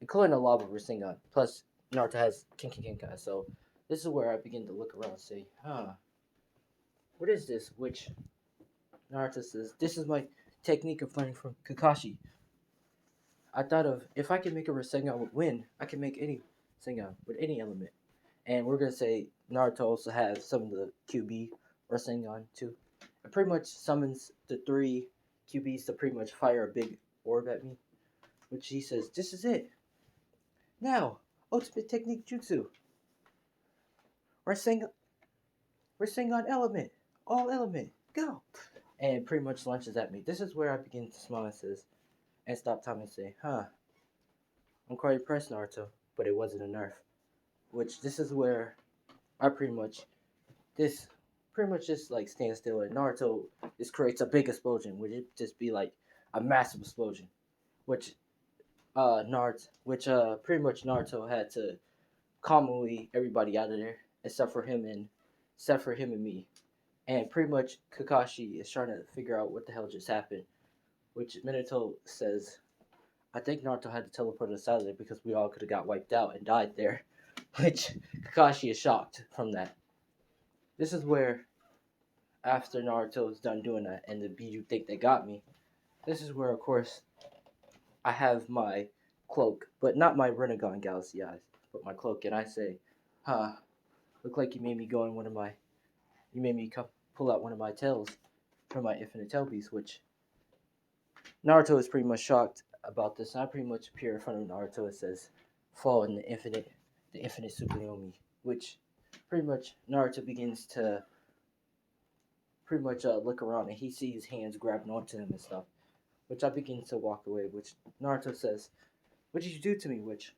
including a lava Rasengan. Plus, Naruto has Kenkai, so this is where I begin to look around and say, what is this? Which Naruto says, this is my technique of learning from Kakashi. I thought of, if I can make a Rasengan with wind, I can make any Rasengan with any element. And we're going to say Naruto also has some of the QB Rasengan too. It pretty much summons the 3 QBs to pretty much fire a big orb at me. Which he says, this is it. Now, ultimate technique jutsu. Rasengan, Rasengan element. All element. Go. And pretty much launches at me. This is where I begin to smile and says, and stop time and say, I'm quite impressed, Naruto, but it wasn't a nerf. Which this is where I this pretty much just like stands still, and Naruto just creates a big explosion, which it just be like a massive explosion, which pretty much Naruto had to calmly everybody out of there except for him and me, and pretty much Kakashi is trying to figure out what the hell just happened, which Minato says, I think Naruto had to teleport us out of there because we all could have got wiped out and died there. Which Kakashi is shocked from that. This is where after Naruto is done doing that and the Biju think they got me, this is where, of course, I have my cloak, but not my Renegon Galaxy eyes, but my cloak, and I say, huh, look like you made me go in one of my, you made me pull out one of my tails from my infinite tail piece, which Naruto is pretty much shocked about this, and I pretty much appear in front of Naruto and says, fall in the infinite Tsukuyomi, which pretty much Naruto begins to pretty much look around and he sees hands grabbing onto him and stuff, which I begin to walk away, which Naruto says, what did you do to me? Which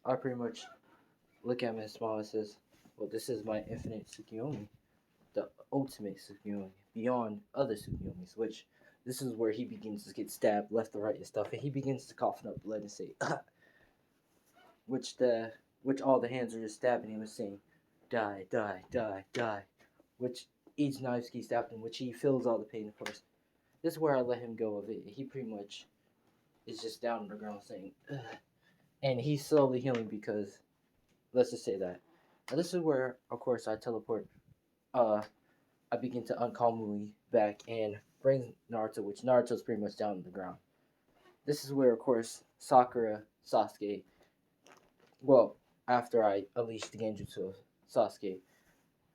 I pretty much look at him and smile and says, well, this is my infinite Tsukuyomi, the ultimate Tsukuyomi, beyond other Tsukuyomis, which this is where he begins to get stabbed left and right and stuff, and he begins to cough up blood and say, which the which all the hands are just stabbing him and saying, die, die, die, die, which each knife keeps stabbing him, which he feels all the pain, of course. This is where I let him go of it. He pretty much is just down on the ground saying, ugh. And he's slowly healing because, let's just say that. Now this is where, of course, I teleport. I begin to uncalmly back and bring Naruto, which Naruto's pretty much down on the ground. This is where, of course, Sakura, Sasuke, well, after I unleash the Genjutsu of Sasuke,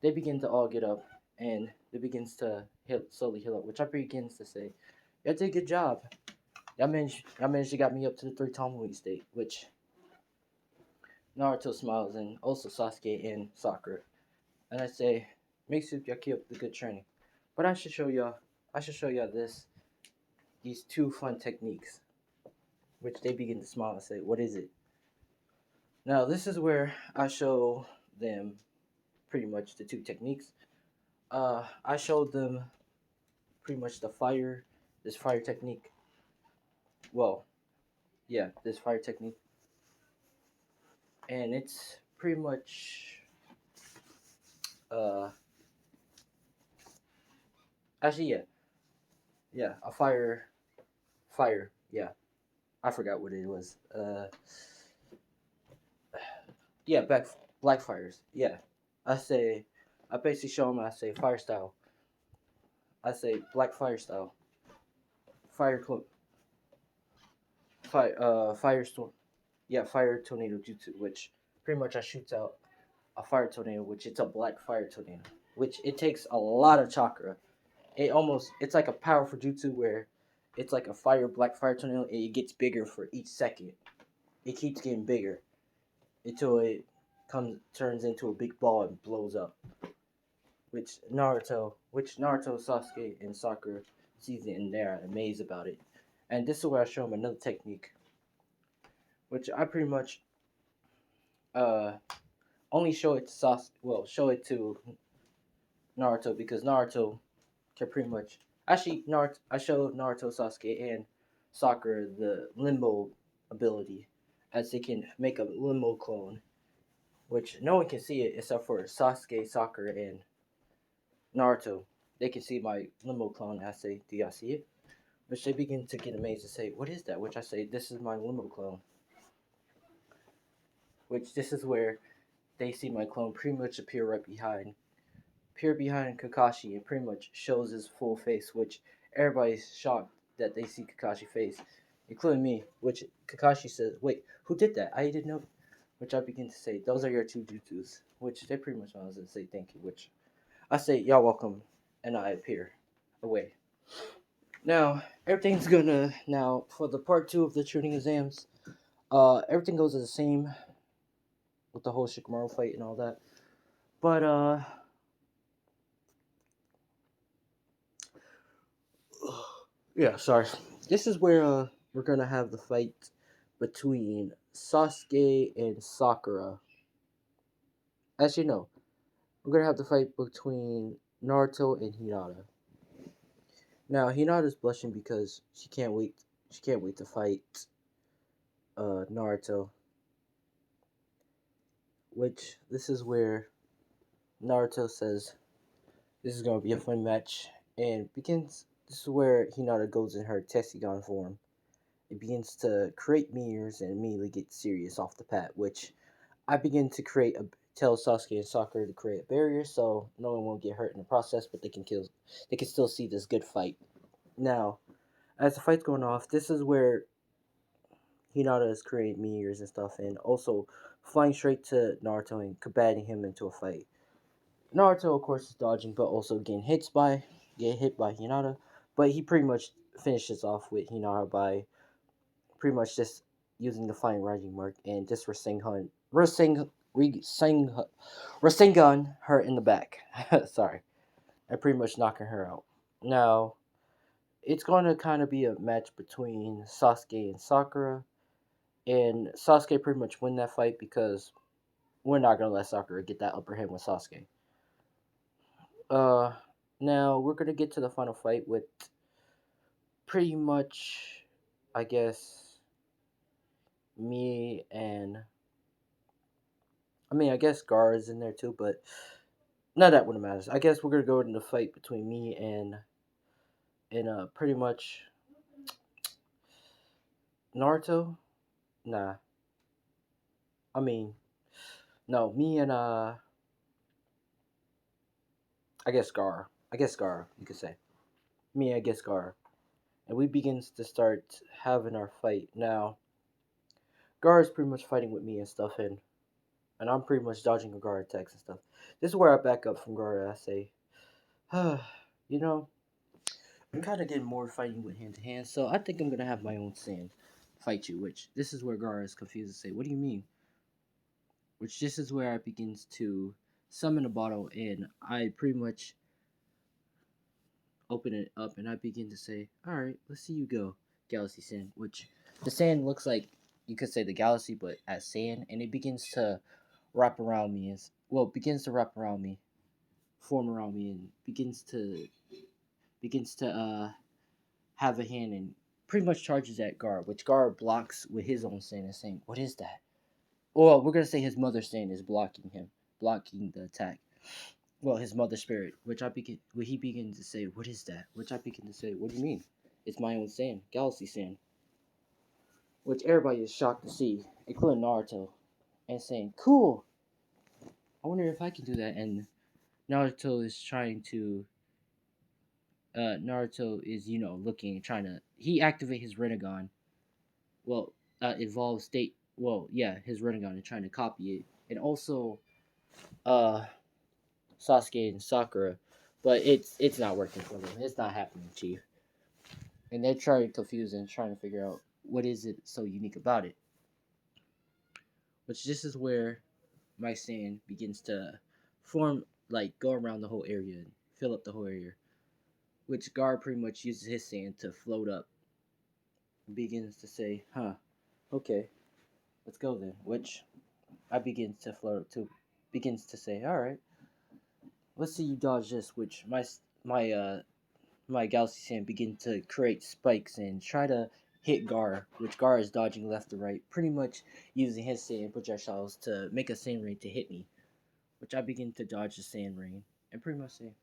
they begin to all get up and it begins to slowly heal up, which I begins to say, y'all did a good job. Y'all managed to get me up to the 3 Tomui state, which Naruto smiles and also Sasuke and Sakura. And I say, make sure y'all keep up the good training. But I should show y'all these two fun techniques, which they begin to smile and say, what is it? Now this is where I show them pretty much the two techniques. I showed them pretty much this fire technique. Well, yeah, this fire technique, and it's pretty much uh, actually yeah, a fire, yeah. I forgot what it was. Yeah, black fires. Yeah, I say, I basically show them. I say fire style. I say black fire style. Fire firestorm. Yeah, fire tornado jutsu, which pretty much I shoots out a fire tornado, which it's a black fire tornado, which it takes a lot of chakra. It's like a powerful jutsu where it's like a black fire tornado, and it gets bigger for each second. It keeps getting bigger until it turns into a big ball and blows up. Which Naruto, Sasuke, and Sakura sees it and they're amazed about it. And this is where I show them another technique, which I pretty much uh only show it to show it to Naruto because Naruto can pretty much Naruto. I show Naruto, Sasuke, and Sakura the limbo ability, as they can make a limbo clone, which no one can see it except for Sasuke, Sakura, and Naruto. They can see my limbo clone. I say, "Do y'all see it?" Which they begin to get amazed and say, "What is that?" Which I say, "This is my limbo clone." Which this is where they see my clone pretty much appear behind Kakashi and pretty much shows his full face, which everybody's shocked that they see Kakashi's face, including me, which Kakashi says, wait, who did that? I didn't know. Which I begin to say, those are your two jutsus, which they pretty much want to say thank you, which I say, y'all welcome, and I appear away. Now, now, for the part 2 of the tuning exams, everything goes the same with the whole Shikamaru fight and all that. But, yeah, sorry. This is where we're gonna have the fight between Sasuke and Sakura. As you know, we're gonna have the fight between Naruto and Hinata. Now Hinata's blushing because she can't wait. She can't wait to fight Naruto. Which this is where Naruto says this is gonna be a fun match and begins. This is where Hinata goes in her Tessigon form. It begins to create mirrors and immediately get serious off the bat, which I begin to create tells Sasuke and Sakura to create a barrier so no one will get hurt in the process, but they can still see this good fight. Now, as the fight's going off, this is where Hinata is creating meteors and stuff, and also flying straight to Naruto and combating him into a fight. Naruto, of course, is dodging, but also get hit by Hinata. But he pretty much finishes off with Hinata by pretty much just using the flying rising mark and just Rasengan her in the back. Sorry, and pretty much knocking her out. Now it's going to kind of be a match between Sasuke and Sakura, and Sasuke pretty much win that fight because we're not gonna let Sakura get that upper hand with Sasuke. Uh, Now we're gonna get to the final fight with pretty much, I guess, me and I guess Gar is in there too, but none of that wouldn't matter. I guess we're gonna go into the fight between me and pretty much Naruto. Nah, I mean no, me and I guess Gar. I guess Gar, you could say. Me, I guess Gar. And we begins to start having our fight. Now, Gar is pretty much fighting with me and stuff, and I'm pretty much dodging Gar attacks and stuff. This is where I back up from Gar and I say, you know, I'm kind of getting more fighting with hand to hand, so I think I'm gonna have my own Sand fight you. Which this is where Gar is confused and say, "What do you mean?" Which this is where I begins to summon a bottle, and I pretty much open it up, and I begin to say, "All right, let's see you go, Galaxy Sand." Which the sand looks like you could say the galaxy, but as sand, and it begins to wrap around me as well. Begins to wrap around me, form around me, and begins to have a hand and pretty much charges at Gar, which Gar blocks with his own sand and saying, "What is that?" Well, we're gonna say his mother sand is blocking him, blocking the attack. Well, his mother spirit, where he begins to say, "What is that?" Which I begin to say, "What do you mean? It's my own sand, galaxy sand." Which everybody is shocked to see, including Naruto, and saying, "Cool. I wonder if I can do that." And Naruto is trying to. Naruto is looking, trying to. He activate his Rinnegan. Well, evolved state. Well, yeah, his Rinnegan and trying to copy it, and also uh Sasuke and Sakura, but it's not working for them. It's not happening, Chief. And they're trying to confuse and trying to figure out what is it so unique about it. Which this is where my sand begins to form, like go around the whole area and fill up the whole area. Which Gar pretty much uses his sand to float up and begins to say, "Huh, okay, let's go then." Which I begins to float up too, begins to say, "All right, let's see you dodge this." Which my Galaxy Sand begin to create spikes and try to hit Gar, which Gar is dodging left to right, pretty much using his sand projectiles to make a sand rain to hit me, which I begin to dodge the sand rain and pretty much say,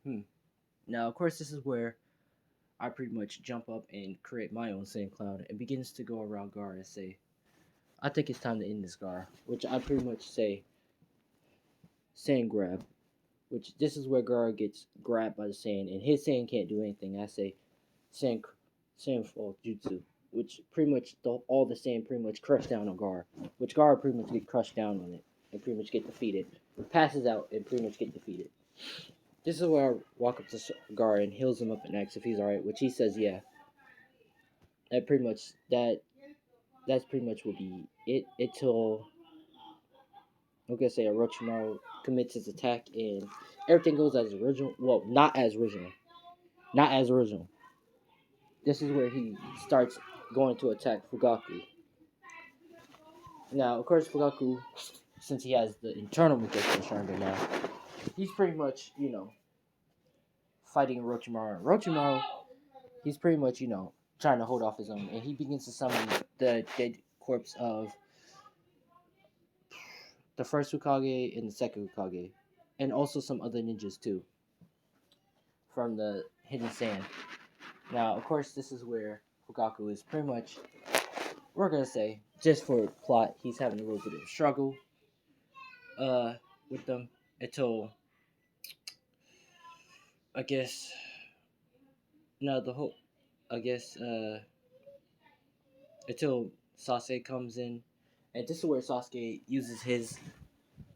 Now, of course, this is where I pretty much jump up and create my own sand cloud and begins to go around Gar and say, "I think it's time to end this, Gar," which I pretty much say, "Sand grab," which this is where Gar gets grabbed by the sand and his sand can't do anything. I say, sand sandfall jutsu, which pretty much all the sand pretty much crushed down on Gar, which Gar pretty much get crushed down on it and pretty much get defeated. Passes out and pretty much get defeated. This is where I walk up to Gar and heals him up and asks if he's alright, which he says yeah. That pretty much that's pretty much will be it until I'm gonna say Orochimaru commits his attack and everything goes as original. Well, not as original. Not as original. This is where he starts going to attack Fugaku. Now, of course, Fugaku, since he has the internal Mikoto Sharingan now, he's pretty much, fighting Orochimaru. Orochimaru, he's pretty much, trying to hold off his own, and he begins to summon the dead corpse of the first Hokage and the second Hokage, and also some other ninjas too, from the hidden sand. Now, of course, this is where Fugaku is pretty much, we're gonna say, just for plot, he's having a little bit of struggle. with them until I guess no the whole I guess until Sasuke comes in, and this is where Sasuke uses his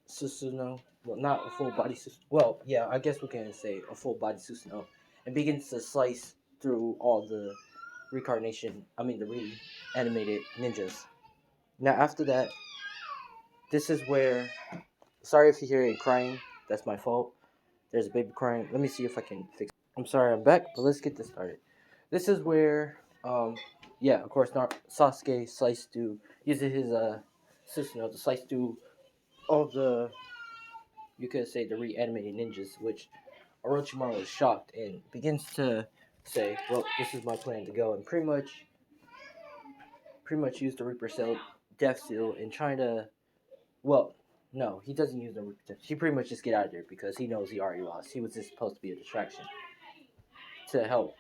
Susanoo. Well, not a full body Susanoo. Well, yeah, I guess we can say a full body Susanoo, and begins to slice through all the the re-animated ninjas. Now, after that, this is where. Sorry if you hear it crying. That's my fault. There's a baby crying. Let me see if I can fix. I'm sorry, I'm back, but let's get this started. This is where, yeah, of course, not Sasuke sliced through using his Susanoo to slice through all the you could say the reanimated ninjas, which Orochimaru is shocked and begins to say, "Well, this is my plan to go," and pretty much use the Reaper Cell Death Seal and trying to, well, no, he doesn't use the Reaper Cell. He pretty much just get out of there because he knows he already lost. He was just supposed to be a distraction to help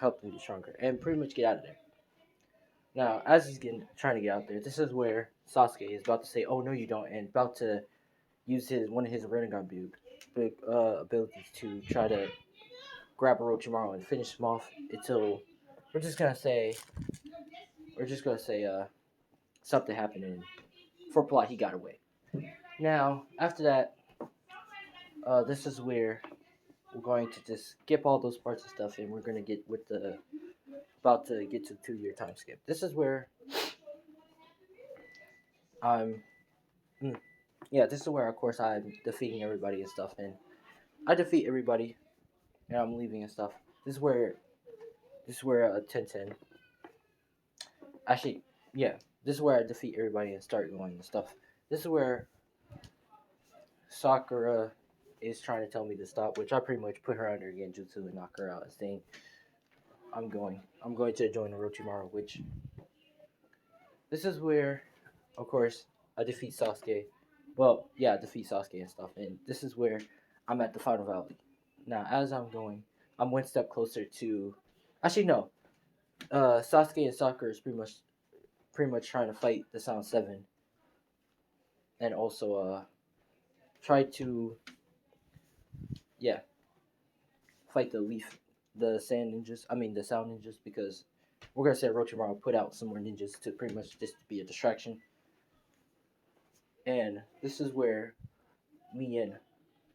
them get stronger and pretty much get out of there. Now, as he's getting trying to get out there, this is where Sasuke is about to say, "Oh no, you don't," and about to use his one of his Rinnegan big abilities to try to grab Orochimaru and finish him off until we're just gonna say something happened and for plot he got away. Now after that, this is where we're going to just skip all those parts of stuff and we're gonna get with the about to get to the 2 year time skip. This is where I'm yeah, this is where of course I'm defeating everybody and stuff and I defeat everybody and I'm leaving and stuff. This is where 10-10 actually yeah, this is where I defeat everybody and start going and stuff. This is where Sakura is trying to tell me to stop, which I pretty much put her under Genjutsu and knock her out and saying, I'm going to join Orochimaru, which this is where, of course, I defeat Sasuke. Well, yeah, I defeat Sasuke and stuff, and this is where I'm at the final valley. Now, as I'm going, I'm one step closer to. Actually, no. Sasuke and Sakura is pretty much trying to fight the Sound Seven, and also try to yeah fight the Sand Ninjas. I mean the Sound Ninjas because we're gonna say Orochimaru put out some more ninjas to pretty much just be a distraction. And this is where me and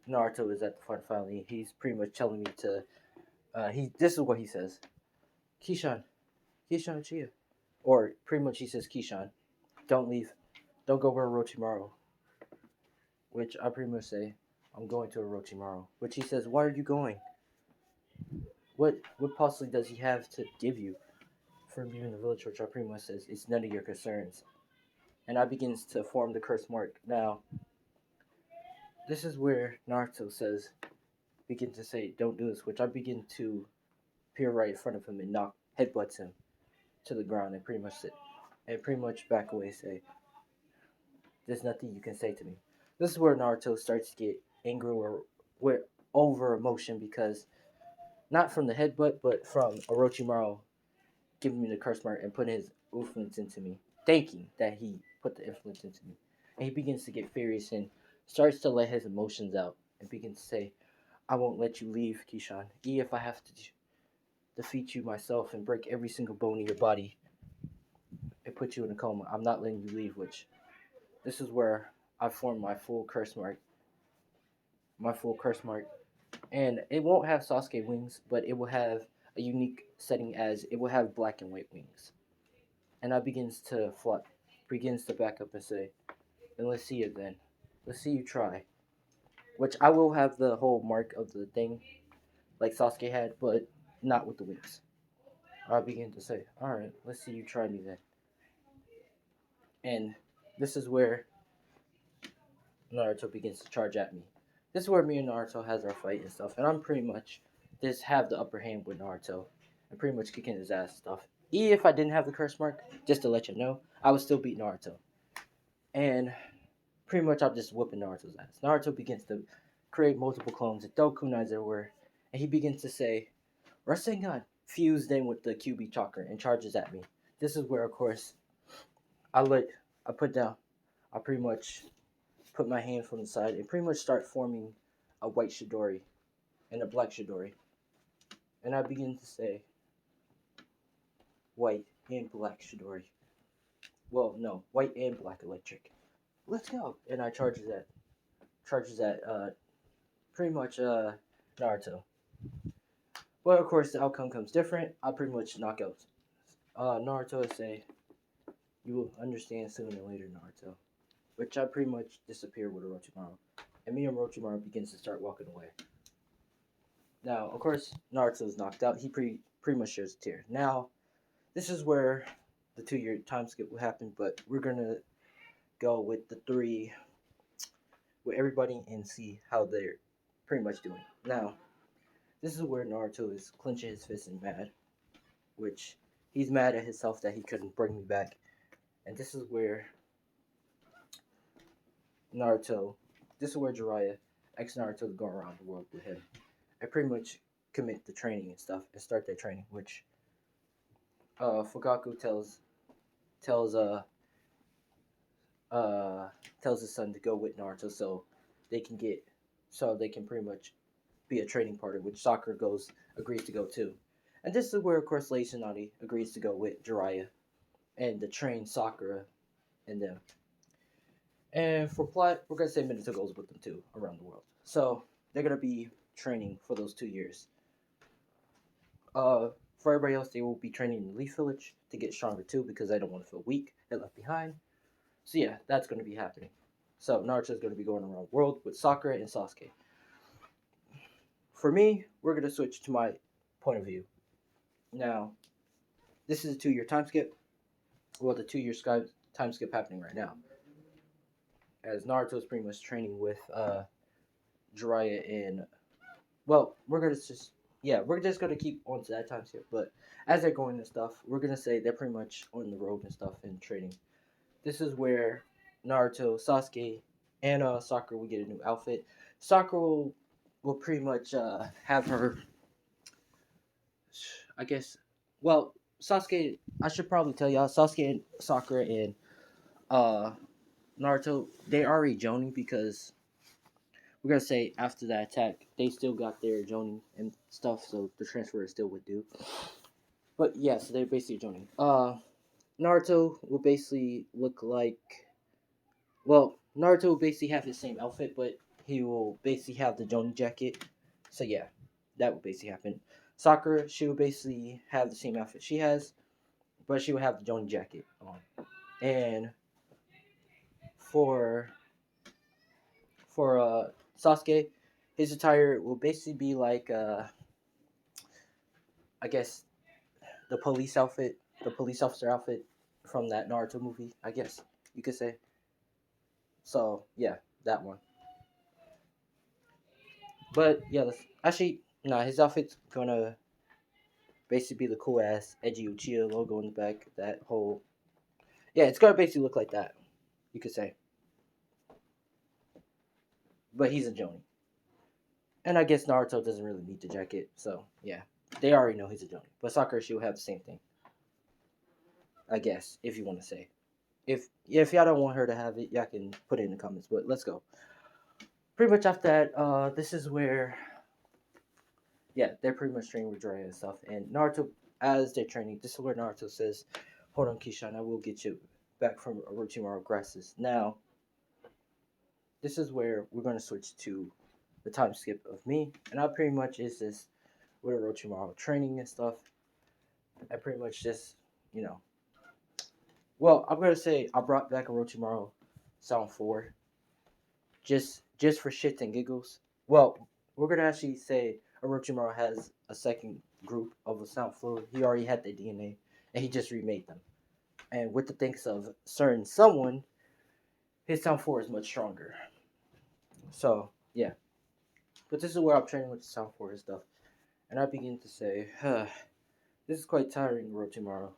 Naruto is at the front finally. He's pretty much telling me to. He this is what he says. Kishan, Kishan Uchiha, or pretty much he says Kishan, don't leave, don't go where Orochimaru. Which I pretty much say, I'm going to Orochimaru. Which he says, why are you going? What possibly does he have to give you for leaving the village? Which I pretty much says, it's none of your concerns. And I begins to form the curse mark. Now, this is where Naruto says, begin to say, don't do this, which I begin to appear right in front of him and knock, headbutts him to the ground and pretty much sit, and pretty much back away, say, there's nothing you can say to me. This is where Naruto starts to get angry or over emotion because not from the headbutt, but from Orochimaru giving me the curse mark and putting his influence into me, thinking that he put the influence into me. And he begins to get furious and starts to let his emotions out and begins to say, I won't let you leave, Kishan. Even if I have to defeat you myself and break every single bone in your body and put you in a coma, I'm not letting you leave, which this is where I form my full curse mark. And it won't have Sasuke wings, but it will have a unique setting as it will have black and white wings. And I begins to back up and say, then let's see it then. Let's see you try. Which I will have the whole mark of the thing like Sasuke had, but not with the wings. I begin to say, alright, let's see you try me then. And this is where Naruto begins to charge at me. This is where me and Naruto has our fight and stuff, and I'm pretty much just have the upper hand with Naruto and pretty much kicking his ass and stuff. Even if I didn't have the curse mark, just to let you know, I would still beat Naruto. And pretty much I'm just whooping Naruto's ass. Naruto begins to create multiple clones and throw kunais everywhere, and he begins to say, Rasengan fused in with the QB chakra and charges at me. This is where, of course, I let I put down. I pretty much put my hand from the side and pretty much start forming a white Shidori and a black Shidori. And I begin to say white and black Shidori. Well, no, white and black electric. Let's go. And I charges at pretty much Naruto. But of course the outcome comes different. I pretty much knock out Naruto and say, "You will understand sooner or later, Naruto." Which I pretty much disappear with Orochimaru. And me and Orochimaru begins to start walking away. Now, of course, Naruto is knocked out. He pretty much shares a tear. Now, this is where the 2 year time skip will happen, but we're gonna go with the three with everybody and see how they're pretty much doing. Now, this is where Naruto is clenching his fist and mad, which he's mad at himself that he couldn't bring me back. And this is where Naruto, this is where Jiraiya asks Naruto to go around the world with him. I pretty much commit the training and stuff and start their training, which Fugaku tells tells his son to go with Naruto so they can pretty much be a training partner, which Sakura agrees to go too. And this is where of course Lei Tsunade agrees to go with Jiraiya and to train Sakura and them. And for plot, we're gonna say Minato goes with them too around the world. So they're gonna be training for those 2 years. For everybody else, they will be training in the Leaf Village to get stronger too because they don't want to feel weak and left behind. So yeah, that's gonna be happening. So Naruto's gonna be going around the world with Sakura and Sasuke. For me, we're gonna switch to my point of view. Now, this is a 2 year time skip. Well, the 2 year time skip happening right now, as Naruto is pretty much training with Jiraiya and we're just gonna keep on to that time skip. But as they're going and stuff, we're gonna say they're pretty much on the road and stuff and training. This is where Naruto, Sasuke, and Sakura will get a new outfit. Sakura will pretty much have her. I guess. Well, Sasuke. I should probably tell y'all. Sasuke and Sakura and uh, Naruto. They already Jonin because we're gonna say after that attack, they still got their Jonin and stuff, so the transfer still would do. But yeah, so they're basically Jonin. Naruto will basically look like. Well, Naruto will basically have his same outfit, but he will basically have the Jonin jacket. So yeah, that will basically happen. Sakura, she will basically have the same outfit she has, but she will have the Jonin jacket on. And for Sasuke, his attire will basically be like I guess the police officer outfit from that Naruto movie. I guess you could say. So yeah, that one. But yeah, actually no, his outfit's gonna basically be the cool ass edgy Uchiha logo in the back. That whole yeah, it's gonna basically look like that. You could say. But he's a Jonin. And I guess Naruto doesn't really need the jacket, so yeah. They already know he's a Jonin. But Sakura, she will have the same thing. I guess, if you want to say. If y'all don't want her to have it, y'all can put it in the comments. But let's go. Pretty much after that, this is where yeah, they're pretty much training with Jiraiya and stuff. And Naruto, as they're training, this is where Naruto says, "Hold on, Kishan, I will get you back from Orochimaru grasses." Now, this is where we're going to switch to the time skip of me, and I pretty much is this with Orochimaru training and stuff. I pretty much just, you know, well, I'm gonna say I brought back Orochimaru Sound 4 just for shits and giggles. Well, we're gonna actually say Orochimaru has a second group of a Sound 4. He already had the DNA, and he just remade them. And with the thanks of certain someone, his Sound 4 is much stronger. So yeah, but this is where I'm training with the Sound 4 and stuff, and I begin to say, this is quite tiring, Orochimaru.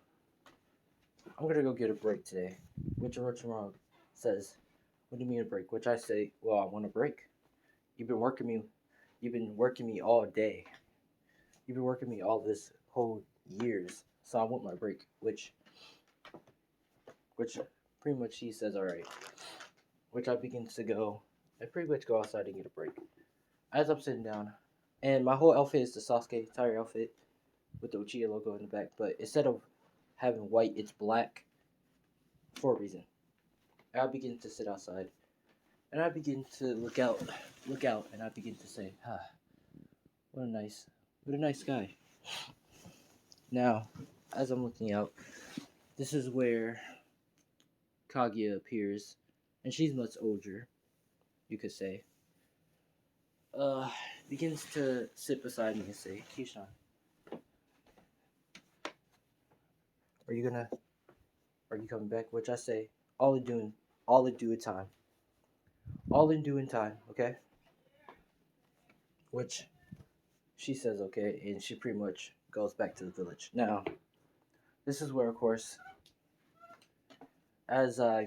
I'm gonna go get a break today. Which Orochimaru says, "What do you mean a break?" Which I say, "Well, I want a break. You've been working me. You've been working me all day. You've been working me all this whole years. So I want my break." Which pretty much he says, "All right." which I begin to go. I pretty much go outside and get a break. As I'm sitting down, and my whole outfit is the Sasuke entire outfit with the Uchiha logo in the back, but instead of having white, it's black for a reason. I begin to sit outside, and I begin to look out, and I begin to say, "Ah, what a nice, what a nice sky." Now, as I'm looking out, this is where Kaguya appears, and she's much older, you could say. Uh, Begins to sit beside me and say, "Kishan, are you gonna, are you coming back?" Which I say, all in due time, all in due in time, okay? Which she says okay, and she pretty much goes back to the village. Now, this is where, of course, as I,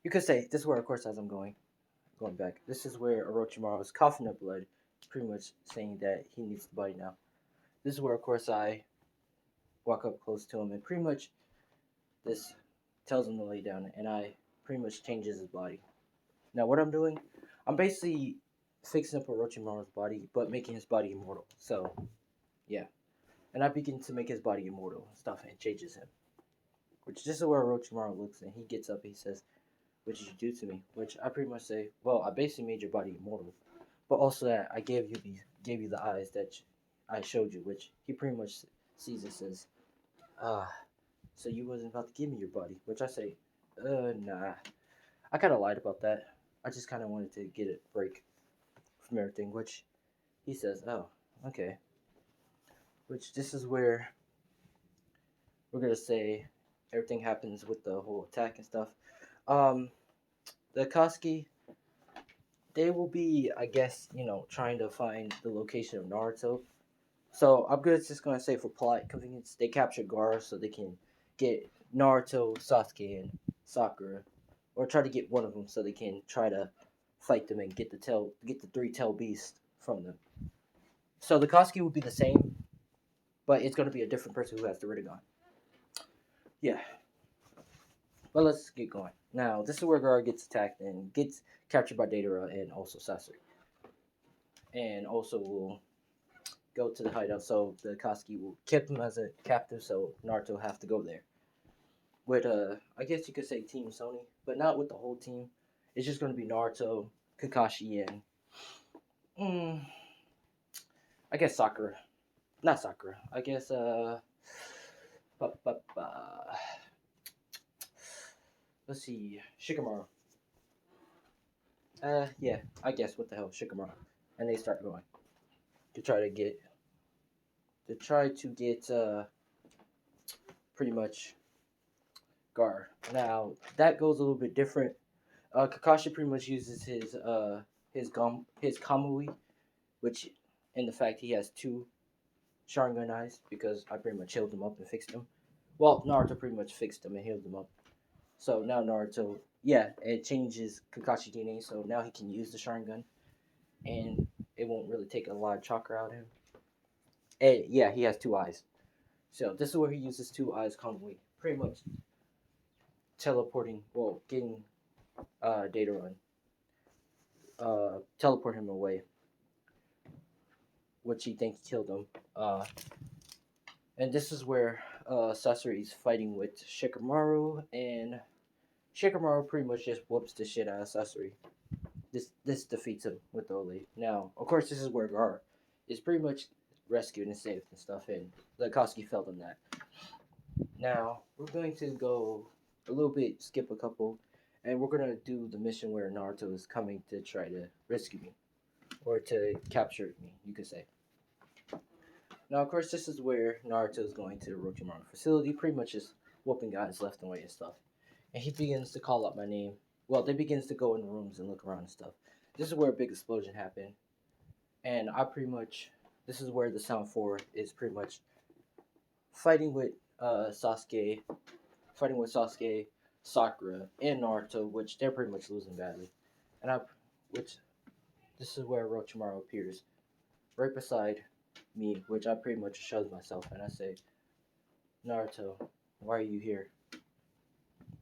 you could say, this is where, of course, as I'm going back, this is where Orochimaru is coughing up blood, pretty much saying that he needs the body now. This is where, of course, I walk up close to him, and pretty much this tells him to lay down, and I pretty much changes his body. Now, what I'm doing, I'm basically fixing up Orochimaru's body, but making his body immortal. So, yeah. And I begin to make his body immortal and stuff, and changes him. Which this is where Orochimaru looks, and he gets up and he says, "What did you do to me?" Which I pretty much say, "Well, I basically made your body immortal, but also that I gave you the eyes that I showed you." Which he pretty much sees and says, "Ah, so you wasn't about to give me your body?" Which I say, Nah. I kind of lied about that. I just kind of wanted to get a break from everything." Which he says, "Oh, okay." Which this is where we're gonna say everything happens with the whole attack and stuff. Um, the Akatsuki, they will be, I guess, trying to find the location of Naruto. So I'm just gonna say for plot convenience, they capture Gaara so they can get Naruto, Sasuke, and Sakura, or try to get one of them so they can try to fight them and get the three tail beast from them. So the Akatsuki will be the same, but it's gonna be a different person who has the Rinnegan. Yeah, but let's get going. Now this is where Gaara gets attacked and gets captured by Deidara and also Sasori, and also will go to the hideout. So the Akatsuki will keep him as a captive, so Naruto will have to go there with I guess you could say Team Sony, but not with the whole team. It's just going to be Naruto, Kakashi, and mm, I guess Sakura. Not Sakura. I guess bu- bu- bu- let's see, Shikamaru. Yeah, I guess what the hell, Shikamaru. And they start going to try to get pretty much Gar. Now that goes a little bit different. Kakashi pretty much uses his Kamui, which in the fact he has two Sharingan eyes because I pretty much healed him up and fixed him. Well, Naruto pretty much fixed him and healed him up. So now Naruto, yeah, it changes Kakashi DNA, so now he can use the Sharingan, and it won't really take a lot of chakra out of him. And yeah, he has two eyes. So this is where he uses two eyes Kamui, pretty much teleporting, well, getting Data Run, teleport him away, which he thinks killed him. And this is where Sasori is fighting with Shikamaru, and Shikamaru pretty much just whoops the shit out of Sasori. This defeats him with the Ole. Now, of course, this is where Gar is pretty much rescued and saved and stuff, and the Akatsuki felt on that. Now, we're going to go a little bit, skip a couple, and we're going to do the mission where Naruto is coming to try to rescue me, or to capture me, you could say. Now, of course, this is where Naruto is going to the Orochimaru facility, pretty much just whooping guys left and right and stuff. And he begins to call out my name. Well, they begins to go in the rooms and look around and stuff. This is where a big explosion happened, and I pretty much, this is where the sound for is pretty much fighting with Sasuke, fighting with Sasuke, Sakura, and Naruto, which they're pretty much losing badly. And which this is where Orochimaru appears, right beside me, which I pretty much shows myself, and I say, "Naruto, why are you here?"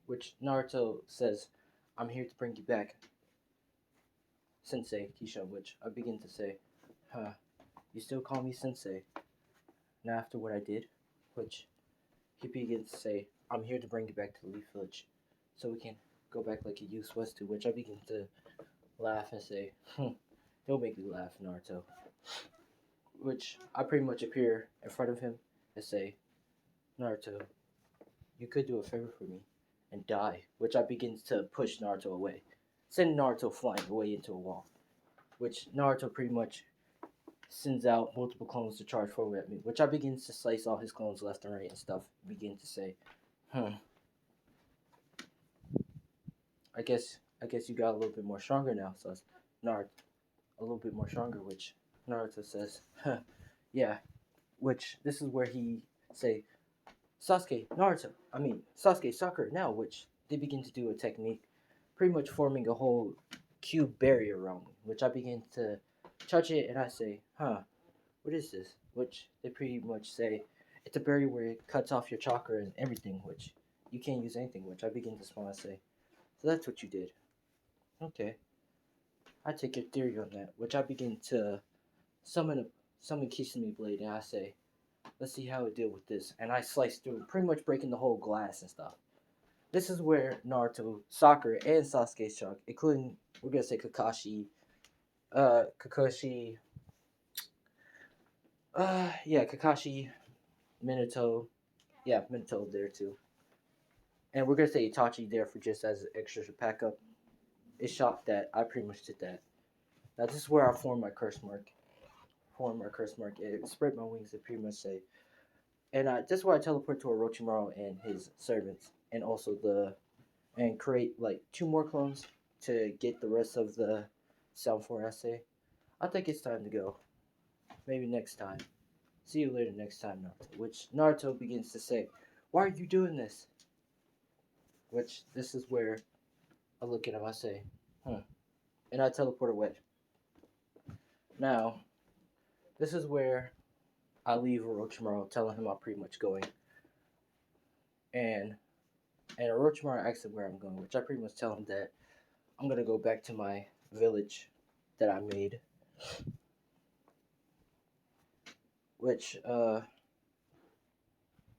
Which Naruto says, I'm here to bring you back, Sensei Keisha, which I begin to say, huh, you still call me Sensei, not after what I did? Which he begins to say, I'm here to bring you back to the Leaf Village, so we can go back like you used was to, which I begin to laugh and say, don't make me laugh, Naruto. Which I pretty much appear in front of him and say, Naruto, you could do a favor for me and die, which I begins to push Naruto away, send Naruto flying away into a wall, which Naruto pretty much sends out multiple clones to charge forward at me, which I begins to slice all his clones left and right and stuff, begin to say, hmm, I guess you got a little bit more stronger now, so Naruto a little bit more stronger, which Naruto says, huh, yeah, which this is where he say, Sasuke, Sakura now, which they begin to do a technique, pretty much forming a whole cube barrier around me, which I begin to touch it and I say, huh, what is this? Which they pretty much say, it's a barrier where it cuts off your chakra and everything, which you can't use anything, which I begin to smile and say, so that's what you did. Okay. I take your theory on that, which I begin to summon Kisame Blade and I say, let's see how it deal with this. And I slice through, pretty much breaking the whole glass and stuff. This is where Naruto, Sakura, and Sasuke's shocked, including, we're gonna say Kakashi, Kakashi, Minato, Minato there too. And we're gonna say Itachi there for just as an extra pack up. It's shocked that I pretty much did that. Now this is where I form my curse mark. It spread my wings and pretty much say, and this is where I teleport to Orochimaru and his servants, and also and create like 2 more clones to get the rest of the Sound 4 essay. I think it's time to go. Maybe next time. See you later next time, Naruto. Which Naruto begins to say, why are you doing this? Which this is where I look at him, I say, and I teleport away. Now, this is where I leave Orochimaru, telling him I'm pretty much going. And Orochimaru asks him where I'm going, which I pretty much tell him that I'm gonna go back to my village that I made. Which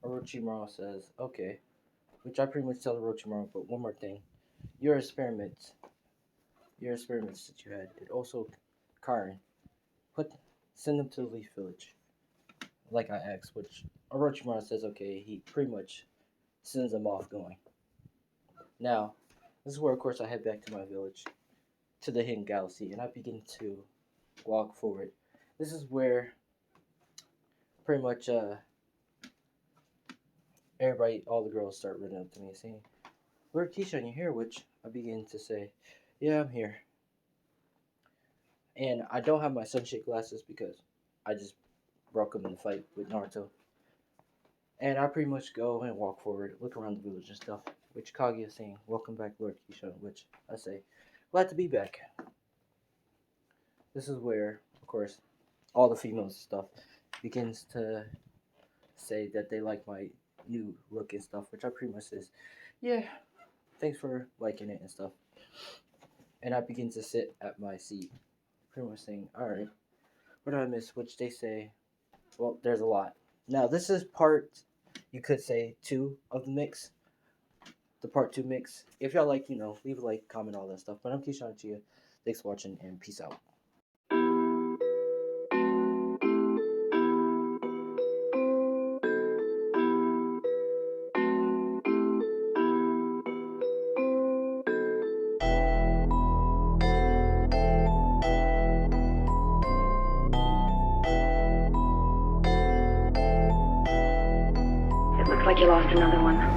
Orochimaru says, okay. Which I pretty much tell Orochimaru, but one more thing. Your experiments that you had, it also Karin, send them to the Leaf Village. Like I asked, which Orochimaru says okay, he pretty much sends them off going. Now, this is where of course I head back to my village, to the Hidden Galaxy, and I begin to walk forward. This is where pretty much everybody, all the girls start running up to me saying, where Keisha, you here? Which I begin to say, yeah, I'm here. And I don't have my sunshade glasses because I just broke them in the fight with Naruto. And I pretty much go and walk forward, look around the village and stuff. Which Kaguya is saying, welcome back, Lord Keisha. Which I say, glad to be back. This is where, of course, all the females and stuff begins to say that they like my new look and stuff. Which I pretty much says, yeah, thanks for liking it and stuff. And I begin to sit at my seat, pretty much saying, alright, what did I miss? Which they say, well, there's a lot. Now, this is part, you could say, 2 of the mix. The part 2 mix. If y'all like, leave a like, comment, all that stuff. But I'm Keishan Chia. Thanks for watching, and peace out. Looks like you lost another one.